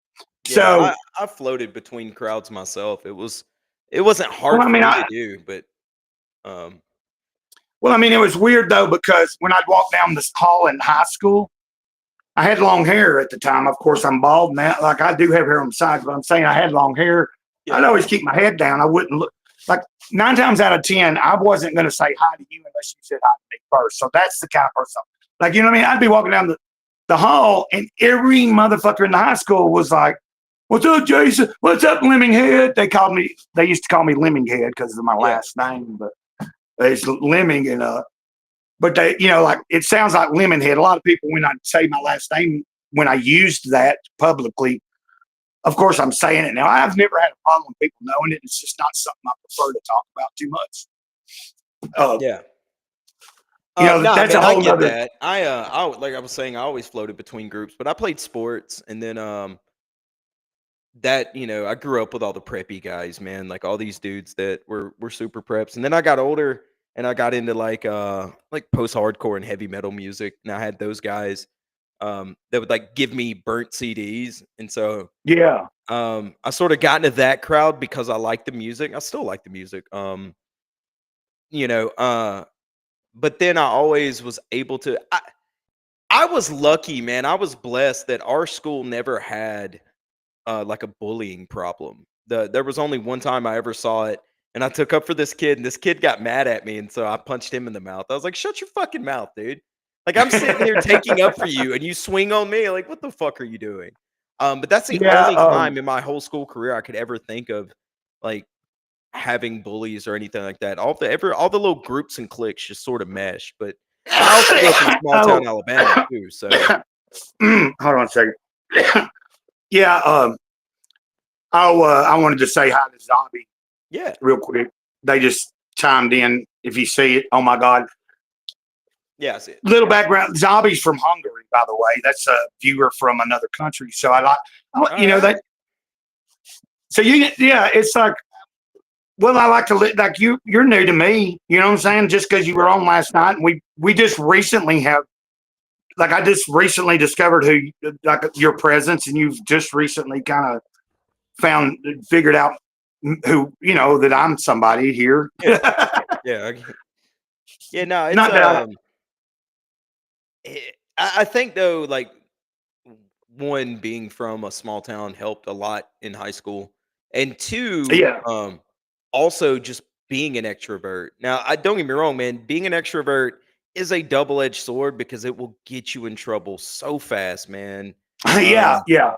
yeah. So I floated between crowds myself. It wasn't well, hard I for mean, me to do, but um, it was weird though, because when I'd walk down this hall in high school, I had long hair at the time. Of course, I'm bald now. Like I do have hair on the sides, but I'm saying I had long hair. yeah, I'd always keep my head down. I wouldn't look like 9 times out of 10, I wasn't going to say hi to you unless you said hi to me first. So that's the kind of person. Like, you know what I mean? I'd be walking down the hall and every motherfucker in the high school was like, "What's up, Jason? What's up, Lemminghead?" They used to call me Lemminghead because of my yeah, last name, but it's Lemming. And, but they, you know, like it sounds like Lemonhead. A lot of people, when I say my last name, when I used that publicly, of course, I'm saying it now. I've never had a problem with people knowing it. It's just not something I prefer to talk about too much. Uh, yeah. Nah, that's a man, I whole get nother. that. Like I was saying, I always floated between groups, but I played sports, and then that I grew up with all the preppy guys, man, like all these dudes that were super preps, and then I got older and I got into like post hardcore and heavy metal music, and I had those guys that would like give me burnt CDs, and so Yeah. I sort of got into that crowd because I like the music. I still like the music, you know, but then I always was able to. I was lucky, man. I was blessed that our school never had like a bullying problem. There was only one time I ever saw it, and I took up for this kid, and this kid got mad at me, and so I punched him in the mouth. I was like, "Shut your fucking mouth, dude!" Like I'm sitting here taking up for you, and you swing on me. Like, what the fuck are you doing? But that's the Yeah. only time in my whole school career I could ever think of like having bullies or anything like that. All the little groups and cliques just sort of mesh. But I also grew up in small Oh, town Alabama too, so hold on a second. Yeah. I wanted to say hi to Zombie yeah, real quick. They just chimed in. If you see it, oh my God. yeah, I see it. Little background: Zombies from Hungary, by the way. That's a viewer from another country. So All you know right. that. So yeah, it's like, well, I like to like you're new to me. You know what I'm saying? Just because you were on last night, and we just recently have, like, I just recently discovered like your presence, and you've just recently kind of figured out who, you know, that I'm somebody here. Yeah, yeah, yeah. No, it's Not that I, I think though, like one being from a small town helped a lot in high school, and two, yeah, also just being an extrovert. Now, I don't get me wrong, man. Being an extrovert is a double-edged sword because it will get you in trouble so fast, man. Yeah, yeah.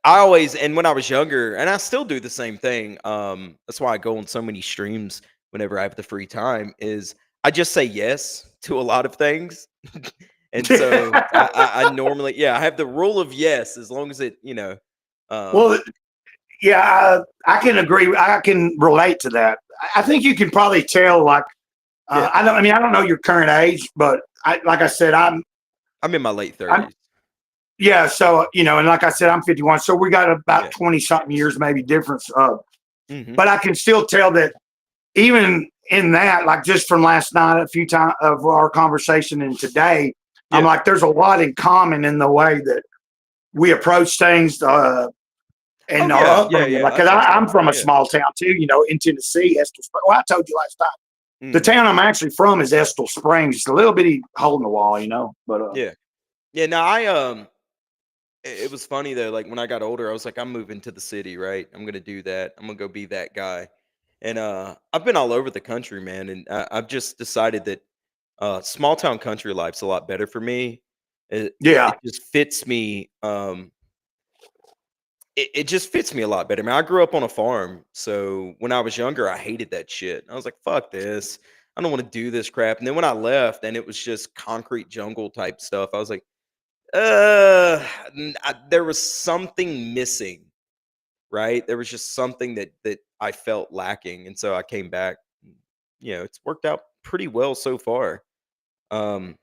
I always, and when I was younger, and I still do the same thing. That's why I go on so many streams whenever I have the free time. Is I just say yes to a lot of things, and so I normally, yeah, I have the rule of yes as long as it, Well, yeah, I can agree. I can relate to that. I think you can probably tell, like, yeah, I mean, I don't know your current age, but like I said, I'm in my late I'm, 30s. yeah. So, and like I said, I'm 51. So we got about Yeah. 20 something years, maybe difference. Hmm. But I can still tell that even in that, like just from last night, a few times of our conversation and today, I'm Yeah. like, there's a lot in common in the way that we approach things, and Oh our yeah, yeah, upbringing. yeah. Like, I 'cause think so. I'm from a Yeah. small town too, in Tennessee, Estill Springs. Well, I told you last time. The Hmm. town I'm actually from is Estill Springs. It's a little bitty hole in the wall, But Yeah. Yeah. No, it was funny though. Like when I got older, I was like, I'm moving to the city, right? I'm gonna do that. I'm gonna go be that guy. And I've been all over the country, man, and I've just decided that small town country life's a lot better for me. yeah, It just fits me. It just fits me a lot better. I mean, I grew up on a farm, so when I was younger, I hated that shit. I was like, "Fuck this! I don't want to do this crap." And then when I left, and it was just concrete jungle type stuff, I was like, there was something missing, right? There was just something that I felt lacking, and so I came back. It's worked out pretty well so far. Um,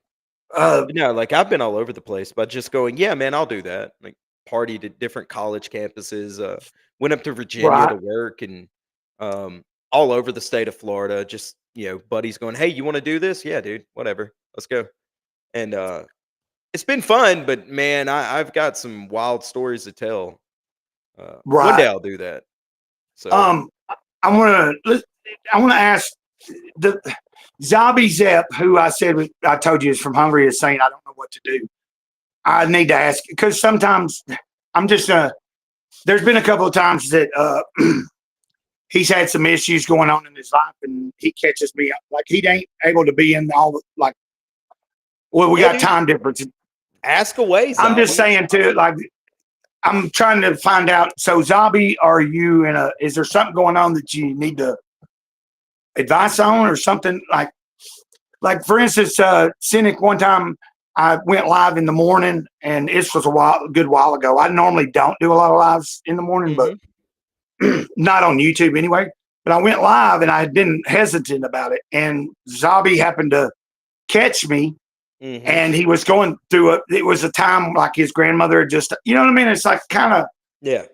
uh, but no, like I've been all over the place, but just going, yeah, man, I'll do that. Like partied at different college campuses, went up to Virginia right. to work and um all over the state of Florida, just buddies going, hey, you want to do this? Yeah, dude, whatever. Let's go. And it's been fun, but man, I've got some wild stories to tell. One day Right. I'll do that. So Um, I want to ask the Zabi Zepp, who I told you is from Hungary, is saying I don't know what to do. I need to ask because sometimes I'm just there's been a couple of times that he's had some issues going on in his life, and he catches me like he ain't able to be in all like. Well, we yeah, got dude, time difference. ask away, I'm just Zombie. saying too, like I'm trying to find out. So, Zabi, are you in a? Is there something going on that you need to advice on, or something like for instance, Cynic? One time, I went live in the morning, and this was a good while ago. I normally don't do a lot of lives in the morning, but Hmm. not on YouTube anyway. But I went live, and I had been hesitant about it, and Zabi happened to catch me, Hmm. and he was going through it was a time like his grandmother had just, you know what I mean? It's like kind of, Yeah.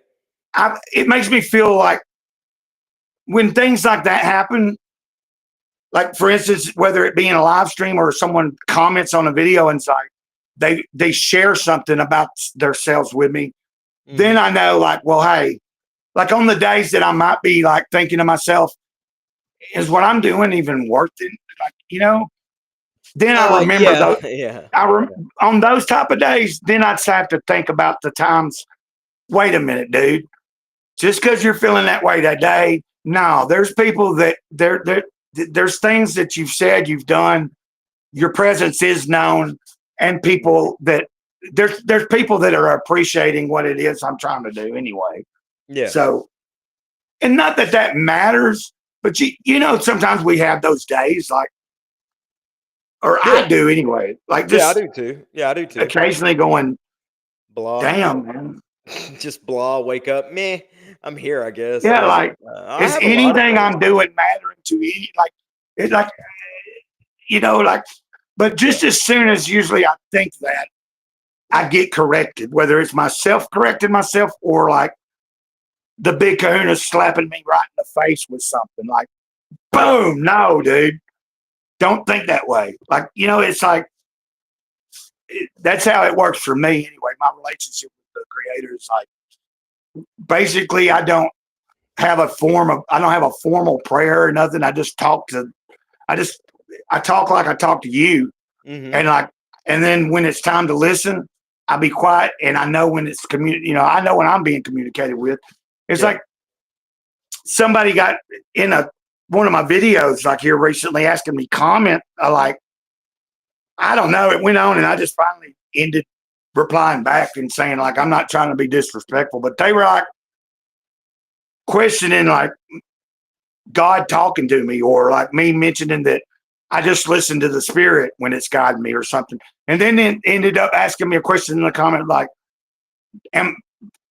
it makes me feel like when things like that happen, like for instance, whether it be in a live stream or someone comments on a video and it's like they share something about themselves with me, then Hmm. I know like, well, hey, like on the days that I might be like thinking to myself, is what I'm doing even worth it? Like, then I remember Yeah, those. yeah. On those type of days, then I'd have to think about the times. Wait a minute, dude. Just because you're feeling that way that day, no. There's people that there's things that you've said, you've done. Your presence is known, and people that there's people that are appreciating what it is I'm trying to do anyway. Yeah. So, and not that that matters, but sometimes we have those days like, or Yeah. I do anyway, like Yeah, I just do too. Yeah, I do too. occasionally going, Blah. damn, man. Just blah, wake up, meh, I'm here, I guess. Yeah, like, I is have a lot of anything those. I'm doing mattering to you? Like, it's like, like, but Yeah. just as soon as usually I think that, I get corrected, whether it's myself correcting myself or like the big kahuna slapping me right in the face with something like, Yeah. boom, no, dude, don't think that way. Like, it's like, that's how it works for me anyway. My relationship with the creator is like, basically, I don't have a formal prayer or nothing. I just, I talk like I talk to you, Mhm. and like, and then when it's time to listen, I be quiet, and I know when it's I know when I'm being communicated with. It's Yeah. like somebody got in one of my videos like here recently asking me comment like I don't know. It went on, and I just finally ended replying back and saying, like, I'm not trying to be disrespectful, but they were like questioning, like, God talking to me, or like me mentioning that I just listen to the Spirit when it's guiding me or something. And then it ended up asking me a question in the comment, like,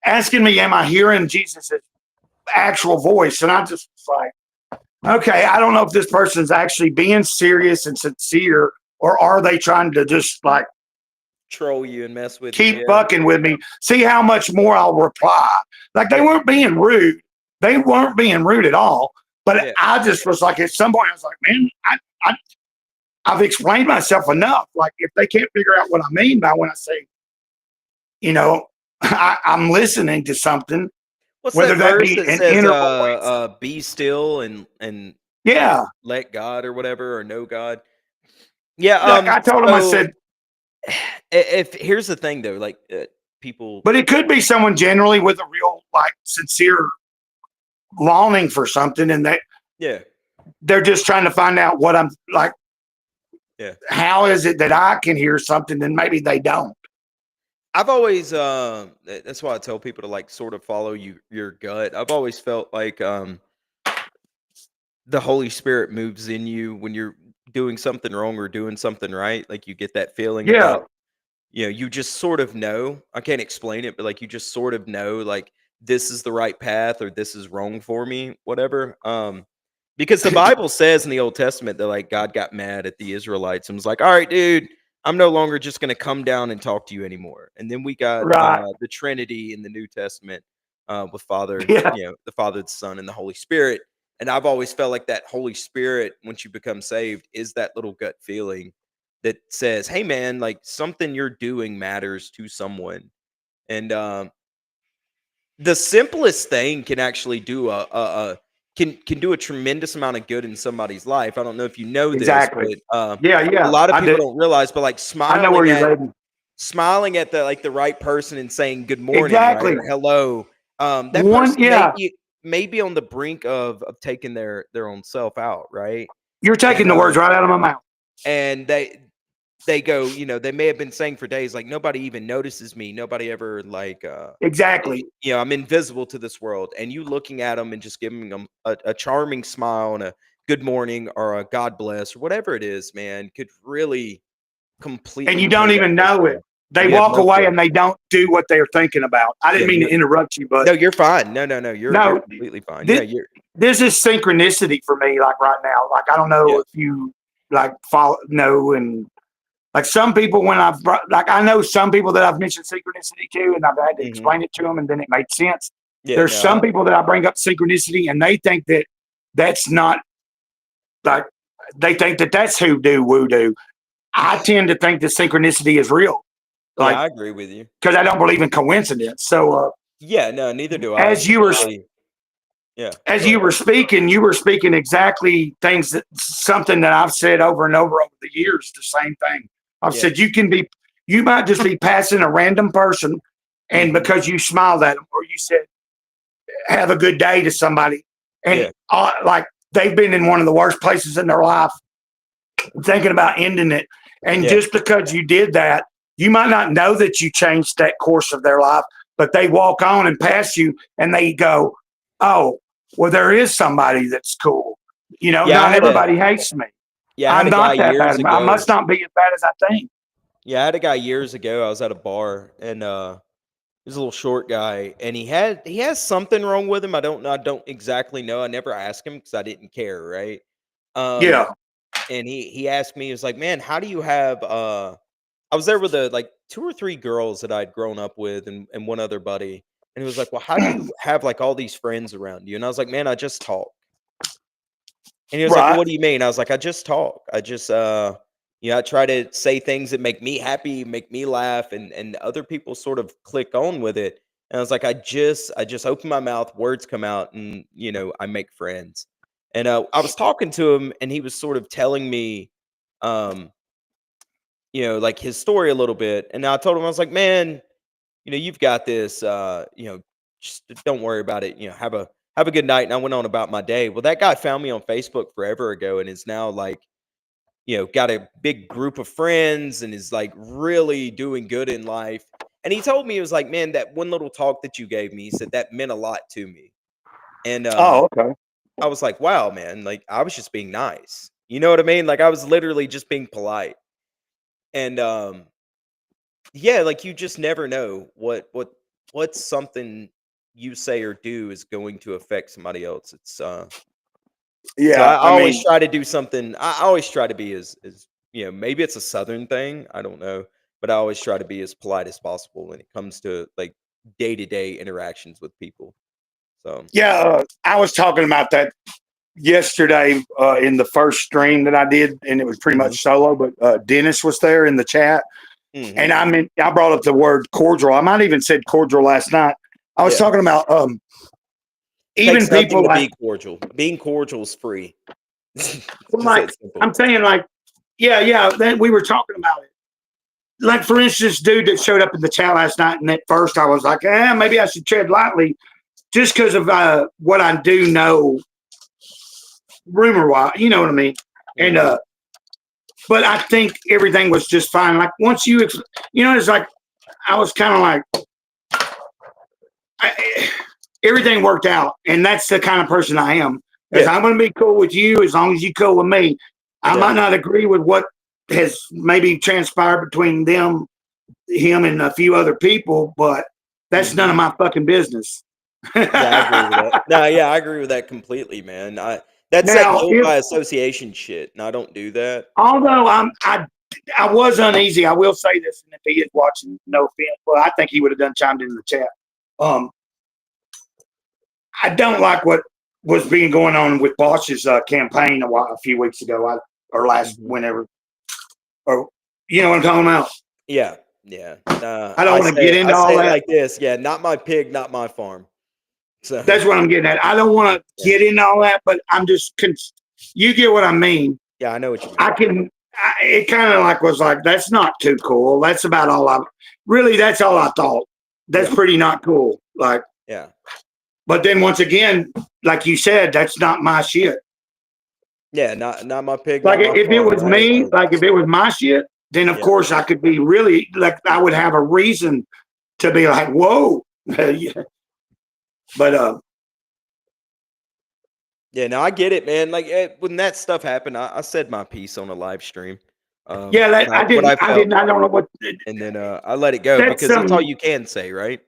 asking me, am I hearing Jesus' actual voice? And I just was like, okay, I don't know if this person's actually being serious and sincere, or are they trying to just like troll you and mess with keep you. Yeah. fucking with me, see how much more I'll reply. Like, they weren't being rude. They weren't being rude at all. But Yeah. I just was like, at some point, I was like, man, I've explained myself enough. Like, if they can't figure out what I mean by when I say, I'm listening to something, What's whether that that verse be that an says, inner voice. be still and Yeah. let God or whatever, or know God? Yeah. Like, I told him, I So said, if here's the thing though, like people, but it could be someone generally with a real, like, sincere longing for something, and yeah, they're just trying to find out what I'm like. yeah. How is it that I can hear something and maybe they don't? I've always that's why I tell people to like sort of follow your gut. I've always felt like the Holy Spirit moves in you when you're doing something wrong or doing something right. Like you get that feeling Yeah. about, you just sort of know. I can't explain it, but like you just sort of know, like this is the right path or this is wrong for me, whatever. Because the Bible says in the Old Testament that like God got mad at the Israelites and was like, "All right, dude, I'm no longer just going to come down and talk to you anymore." And then we got Right. the Trinity in the New Testament with Father, Yeah. the Father, the Son, and the Holy Spirit. And I've always felt like that Holy Spirit, once you become saved, is that little gut feeling that says, "Hey, man, like something you're doing matters to someone." And the simplest thing can actually do can do a tremendous amount of good in somebody's life. I don't know if you know this, Exactly. but Yeah. a Yeah. lot of I people did. don't realize, but like I know where you're leading. smiling at the like the right person and saying good morning, right, Exactly. or hello, that One. person Yeah. may be on the brink of taking their own self out, right? You're taking And the words right out of my mouth. and they go, they may have been saying for days, like, nobody even notices me. Nobody ever like, Exactly. I'm invisible to this world. And you looking at them and just giving them a charming smile and a good morning or a God bless or whatever it is, man, could really And completely you don't change that even person's know it. life. They And you have walk no away clue. and they don't do what they're thinking about. I Yeah, didn't mean to interrupt you, but no, you're fine. No, you're no, completely fine. Yeah, this, you're this is synchronicity for me. Like, right now, like, I don't know yeah. if you like follow, know, and like some people, when like, I know some people that I've mentioned synchronicity to, and I've had to Hmm. explain it to them, and then it made sense. Yeah, There's no, some people that I bring up synchronicity, and they think that that's not, like, they think that that's hoodoo, voodoo. I tend to think that synchronicity is real, yeah, like, I agree with you. because I don't believe in coincidence. So, Yeah, no, neither do I, as you were especially yeah, as go ahead. you were speaking exactly things that something that I've said over and over the years. The same thing I've Yeah. said. You might just be passing a random person, and Mhm. because you smiled at them or you said "have a good day" to somebody, and Yeah. like, they've been in one of the worst places in their life, thinking about ending it, and Yeah. just because you did that, you might not know that you changed that course of their life, but they walk on and pass you, and they go, "Oh, well, there is somebody that's cool. Yeah, Not everybody hates me. I had I'm a guy not that years bad. I ago. must not be as bad as I think." Yeah, I had a guy years ago. I was at a bar and he's a little short guy and he has something wrong with him. I don't exactly know. I never asked him because I didn't care, right? Um Yeah. and he asked me, he was like, "Man, how do you have I was there with like two or three girls that I'd grown up with and one other buddy. And he was like, "Well, how do you have like all these friends around you?" And I was like, "Man, I just talk." And he was like, "Well, Right. what do you mean?" I was like, "I just talk. I just I try to say things that make me happy, make me laugh, and other people sort of click on with it." And I was like, I just open my mouth, words come out, and I make friends." And I was talking to him, and he was sort of telling me, um, like his story a little bit. And I told him, I was like, "Man, you've got this. Just don't worry about it. Have a good night." And I went on about my day. Well, that guy found me on Facebook forever ago, and is now like got a big group of friends and is like really doing good in life. And he told me, he was like, man, that one little talk that you gave me, he said that meant a lot to me. And Oh, okay. I was like, wow, man, like I was just being nice. You know what I mean? Like I was literally just being polite. And yeah, like you just never know what's something you say or do is going to affect somebody else. It's so Yeah, I always try to do something. I always try to be as maybe it's a southern thing, I don't know, but I always try to be as polite as possible when it comes to like day-to-day interactions with people. So, yeah. I was talking about that yesterday in the first stream that I did, and it was pretty mhm, much solo. But Dennis was there in the chat, and mhm, I brought up the word cordial. I might even said cordial last night. I was yeah. talking about even Takes nothing people to like, be cordial. Being cordial is free. well, Just like that simple. I'm saying, like, yeah. Then we were talking about it. Like, for instance, dude that showed up in the chat last night, and at first I was like, maybe I should tread lightly just because of what I do know, rumor wise. You know what I mean? And Mhm. but I think everything was just fine. Like once it's like I was kind of like everything worked out, and that's the kind of person I am. Because Yeah, I'm going to be cool with you as long as you cool with me. I might exactly. not agree with what has maybe transpired between him, and a few other people, but that's none Mhm. of my fucking business. Yeah, I agree with that. No, yeah, I agree with that completely, man. That's that Now, guilt if by association shit, and I don't do that. although I was uneasy, I will say this, and if he is watching, no offense, well, I think he would have done chimed in the chat. Um, I don't like what was being going on with Bosch's campaign a few weeks ago, or last Mhm. whenever, or you know what I'm talking about. Yeah, yeah. Nah, I don't I want to say get it I into all say it that. like this, yeah, not my pig, not my farm. So, That's what I'm getting at. I don't want to yeah. get into all that, but I'm just. You get what I mean. Yeah, I know what you mean. I can. It kind of like was like that's not too cool. That's about all I. Really, that's all I thought. That's Yeah, pretty not cool. Like, yeah. but then once again, like you said, that's not my shit. Yeah, not my pig, Like not my if it farm, was right? me, Like, like if it was my shit, then of yeah. course I could be really like I would have a reason to be like, whoa. Yeah. But Yeah, no, I get it, man. Like, when that stuff happened, I said my piece on a live stream, yeah, what that, I what I I felt, didn't. I don't know what and then, I let it go that's because that's all some. you can say, right?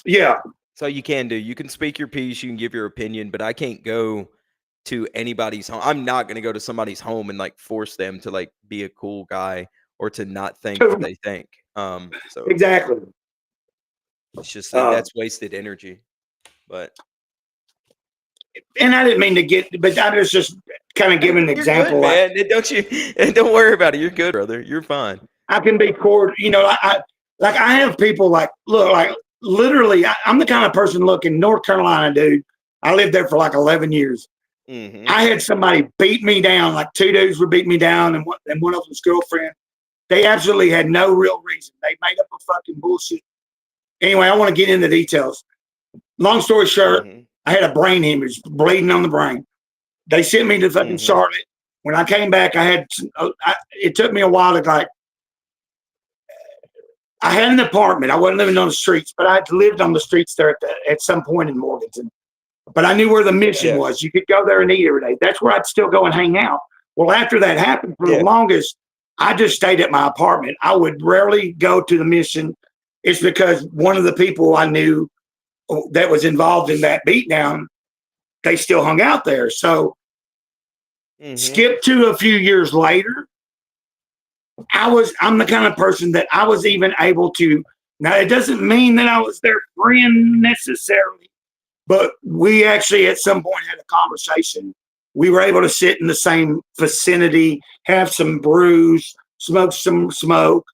Yeah, That's all you can do. You can speak your piece, you can give your opinion, but I can't go to anybody's home. I'm not gonna go to somebody's home and, like, force them to, like, be a cool guy or to not think what they think. So exactly. it's just Um, that's wasted energy. But and I didn't mean to get, but I was just kind of giving an you're good, example. Like man. And don't you and don't worry about it. You're good, brother. You're fine. I can be cord, like I have people like look like literally. I'm the kind of person. Look in North Carolina, dude. I lived there for like 11 years. Mhm. I had somebody beat me down, like two dudes were beating me down, and one of them's girlfriend. They absolutely had no real reason. They made up a fucking bullshit. Anyway, I want to get into details. Long story short, Mhm. I had a brain hemorrhage, bleeding on the brain. They sent me to fucking Mhm. Charlotte. When I came back, it took me a while to like. I had an apartment. I wasn't living on the streets, but I had lived on the streets there at some point in Morganton. But I knew where the mission Yeah. was. You could go there and eat every day. That's where I'd still go and hang out. Well, after that happened, for the Yeah. longest, I just stayed at my apartment. I would rarely go to the mission. It's because one of the people I knew that was involved in that beatdown, they still hung out there. So Mhm. skip to a few years later, I'm the kind of person that I was even able to. Now, it doesn't mean that I was their friend necessarily, but we actually at some point had a conversation. We were able to sit in the same vicinity, have some brews, smoke some smoke,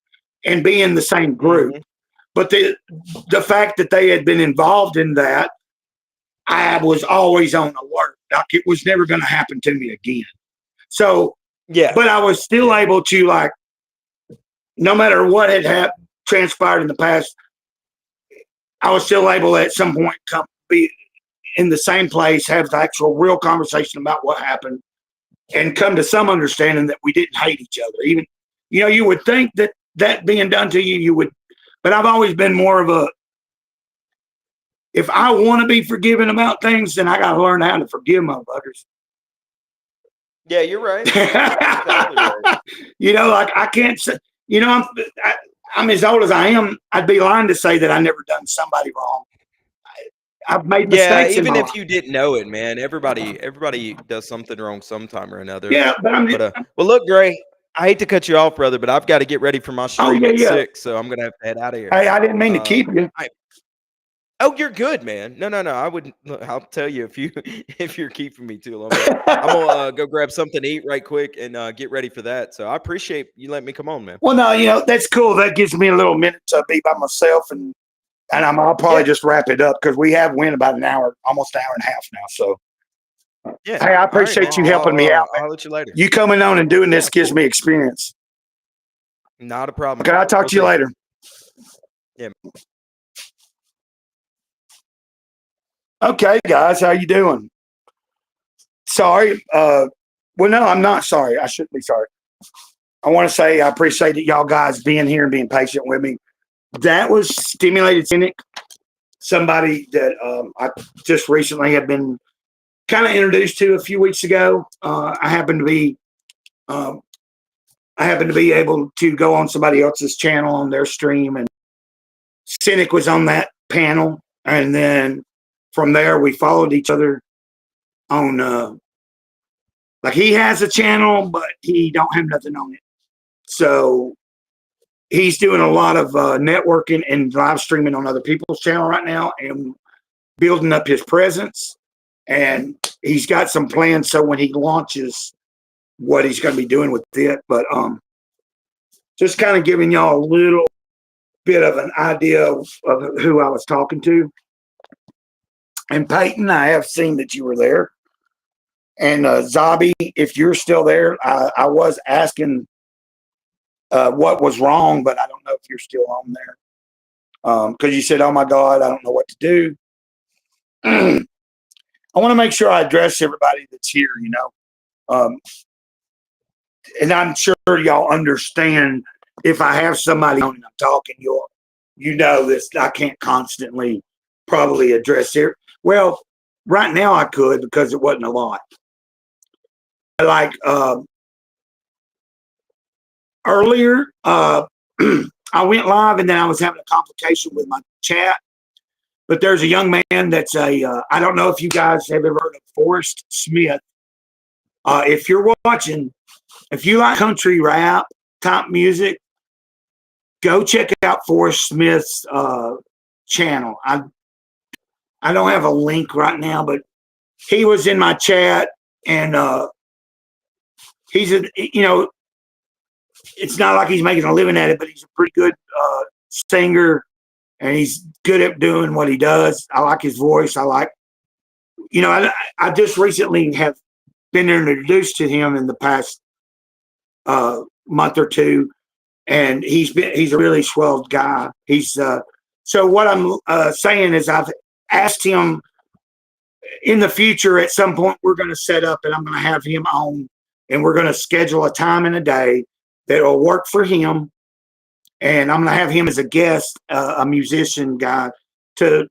and be in the same group. Mhm. But the fact that they had been involved in that, I was always on alert. Like it was never going to happen to me again. So, Yeah. but I was still Yeah. able to like, no matter what had transpired in the past, I was still able at some point come be in the same place, have the actual real conversation about what happened, and come to some understanding that we didn't hate each other. Even, you would think that being done to you, you would, but I've always been more of a, if I want to be forgiven about things, then I got to learn how to forgive motherfuckers. Yeah, you're right. Exactly right. Like I can't say, I'm as old as I am. I'd be lying to say that I never done somebody wrong. I've made mistakes. Yeah, even if you didn't know it, man, everybody does something wrong sometime or another. Yeah, but well, look, Gray, I hate to cut you off, brother, but I've got to get ready for my stream at 6, so I'm gonna have to head out of here. Hey, I didn't mean to keep you. Oh, you're good, man. No. I wouldn't. I'll tell you if you're keeping me too long. I'm gonna go grab something to eat right quick and get ready for that. So I appreciate you letting me come on, man. Well, no, that's cool. That gives me a little minute to be by myself, and I'll probably just wrap it up because we have went about an hour, almost an hour and a half now. So, yeah. Hey, I appreciate you helping me out. I'll let you later. You coming on and doing this gives me experience. Not a problem. Okay, I'll talk to you later. Yeah. Okay, guys, how you doing? Sorry. Well, no, I'm not sorry. I shouldn't be sorry. I want to say I appreciate y'all guys being here and being patient with me. That was Stimulated Cynic, somebody that I just recently have been kind of introduced to a few weeks ago. I happen to be able to go on somebody else's channel on their stream, and Cynic was on that panel, and then from there we followed each other on like he has a channel, but he don't have nothing on it. So he's doing a lot of networking and live streaming on other people's channel right now and building up his presence. And he's got some plans. So when he launches, what he's going to be doing with it. But just kind of giving y'all a little bit of an idea of who I was talking to. And Peyton, I have seen that you were there. And Zabi, if you're still there, I was asking what was wrong, but I don't know if you're still on there. Because you said, oh my God, I don't know what to do. I want to make sure I address everybody that's here, and I'm sure y'all understand if I have somebody on and I'm talking, you know this, I can't constantly probably address it. Well, right now I could because it wasn't a lot. Like earlier, I went live and then I was having a complication with my chat. But there's a young man that's I don't know if you guys have ever heard of Forrest Smith. If you're watching, if you like country rap type music, go check out Forrest Smith's channel. I don't have a link right now, but he was in my chat, and he's it's not like he's making a living at it, but he's a pretty good singer, and he's good at doing what he does. I like his voice. I like, I just recently have been introduced to him in the past month or two, and he's a really swell guy. He's so what I'm saying is I've asked him in the future at some point we're going to set up and I'm going to have him on, and we're going to schedule a time and a day that will work for him. And I'm going to have him as a guest, a musician guy, to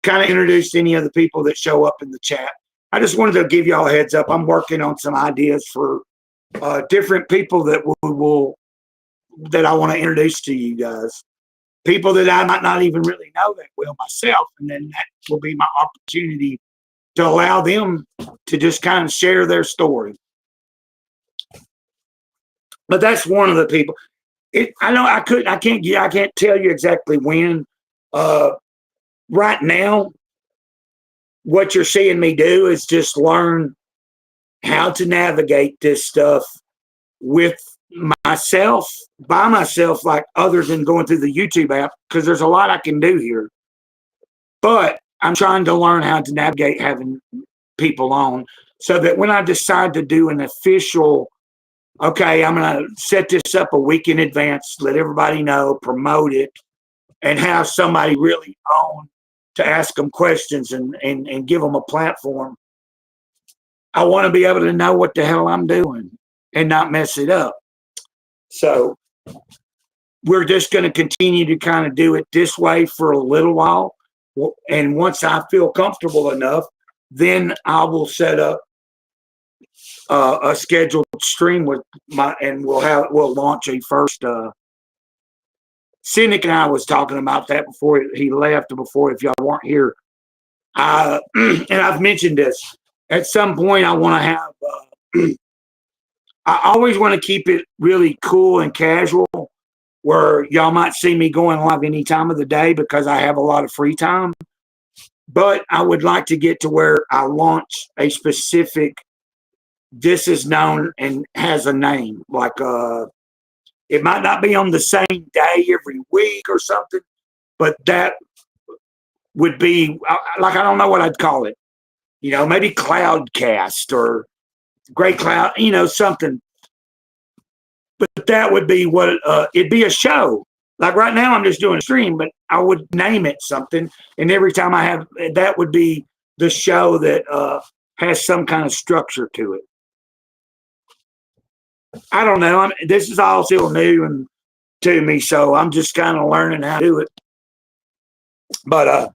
kind of introduce any of the people that show up in the chat. I just wanted to give y'all a heads up. I'm working on some ideas for different people that that I want to introduce to you guys. People that I might not even really know that well myself. And then that will be my opportunity to allow them to just kind of share their story. But that's one of the people. I know I can't tell you exactly when. Right now, what you're seeing me do is just learn how to navigate this stuff with myself, by myself, like other than going through the YouTube app, because there's a lot I can do here. But I'm trying to learn how to navigate having people on so that when I decide to do an official, okay, I'm going to set this up a week in advance, let everybody know, promote it, and have somebody really on to ask them questions and give them a platform. I want to be able to know what the hell I'm doing and not mess it up. So we're just going to continue to kind of do it this way for a little while. And once I feel comfortable enough, then I will set up a scheduled stream with and we'll launch a first. Cynic and I was talking about that before he left, before, if y'all weren't here. And I've mentioned this. At some point, I want to have. I always want to keep it really cool and casual, where y'all might see me going live any time of the day because I have a lot of free time. But I would like to get to where I launch a specific. This is known and has a name, like it might not be on the same day every week or something, but that would be like, I don't know what I'd call it. You know, maybe Cloudcast or Great Cloud, you know, something. But that would be what it'd be, a show. Like right now, I'm just doing a stream, but I would name it something. And every time I have, that would be the show that has some kind of structure to it. I don't know. This is all still new and to me, so I'm just kind of learning how to do it. But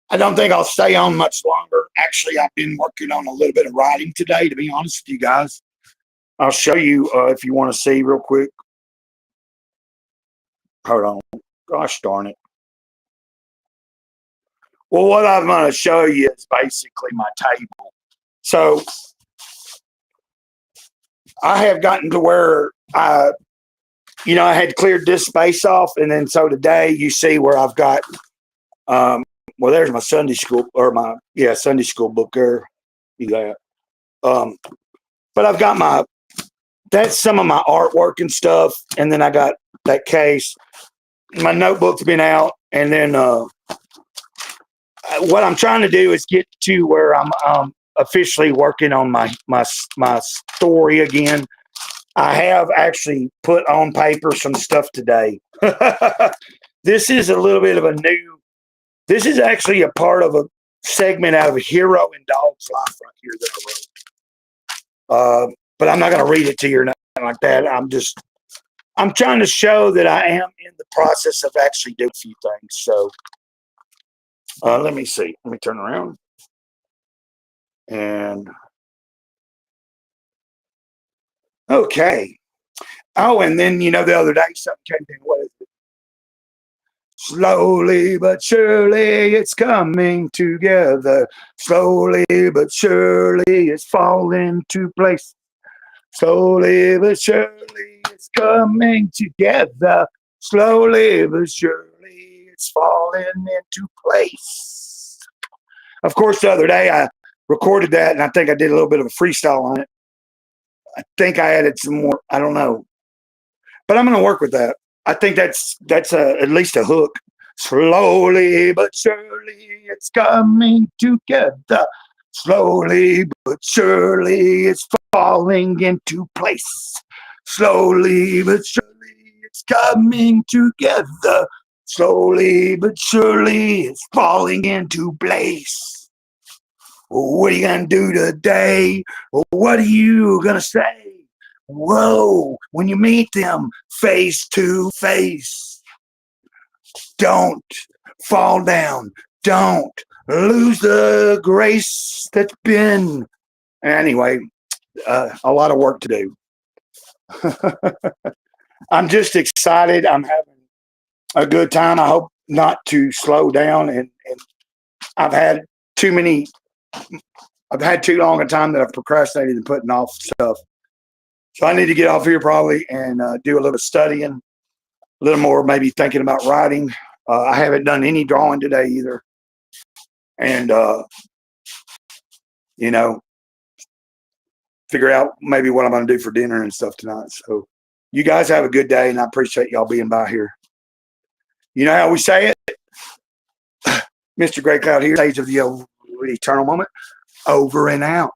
I don't think I'll stay on much longer. Actually, I've been working on a little bit of writing today, to be honest with you guys. I'll show you if you want to see real quick. Hold on. Gosh darn it. Well, what I'm going to show you is basically my table. So I have gotten to where I had cleared this space off, and then so today you see where I've got, well, there's my Sunday school, or my Sunday school book there. But I've got that's some of my artwork and stuff, and then I got that case. My notebook's been out, and then what I'm trying to do is get to where I'm officially working on my story again. I have actually put on paper some stuff today. This is a little bit of this is actually a part of a segment out of Hero and Dog's Life right here that I wrote. But I'm not going to read it to you or nothing like that. I'm trying to show that I am in the process of actually doing a few things. So let me see. Let me turn around. And okay. Oh, and then, the other day something came in. What is it? Slowly but surely it's coming together. Slowly but surely it's falling to place. Slowly but surely it's coming together. Slowly but surely it's falling into place. Of course, the other day I recorded that, and I think I did a little bit of a freestyle on it. I think I added some more. I don't know, but I'm going to work with that. I think that's at least a hook. Slowly but surely it's coming together. Slowly but surely it's falling into place. Slowly but surely it's coming together. Slowly but surely it's falling into place. What are you going to do today? What are you going to say? Whoa, when you meet them face to face. Don't fall down. Don't lose the grace that's been. Anyway, a lot of work to do. I'm just excited. I'm having a good time. I hope not to slow down. And I've had too long a time that I've procrastinated and putting off stuff. So I need to get off here probably and do a little studying, a little more maybe thinking about writing. I haven't done any drawing today either. And, figure out maybe what I'm going to do for dinner and stuff tonight. So you guys have a good day, and I appreciate y'all being by here. You know how we say it? Mr. Great Cloud here, Age of the Eternal Moment, over and out.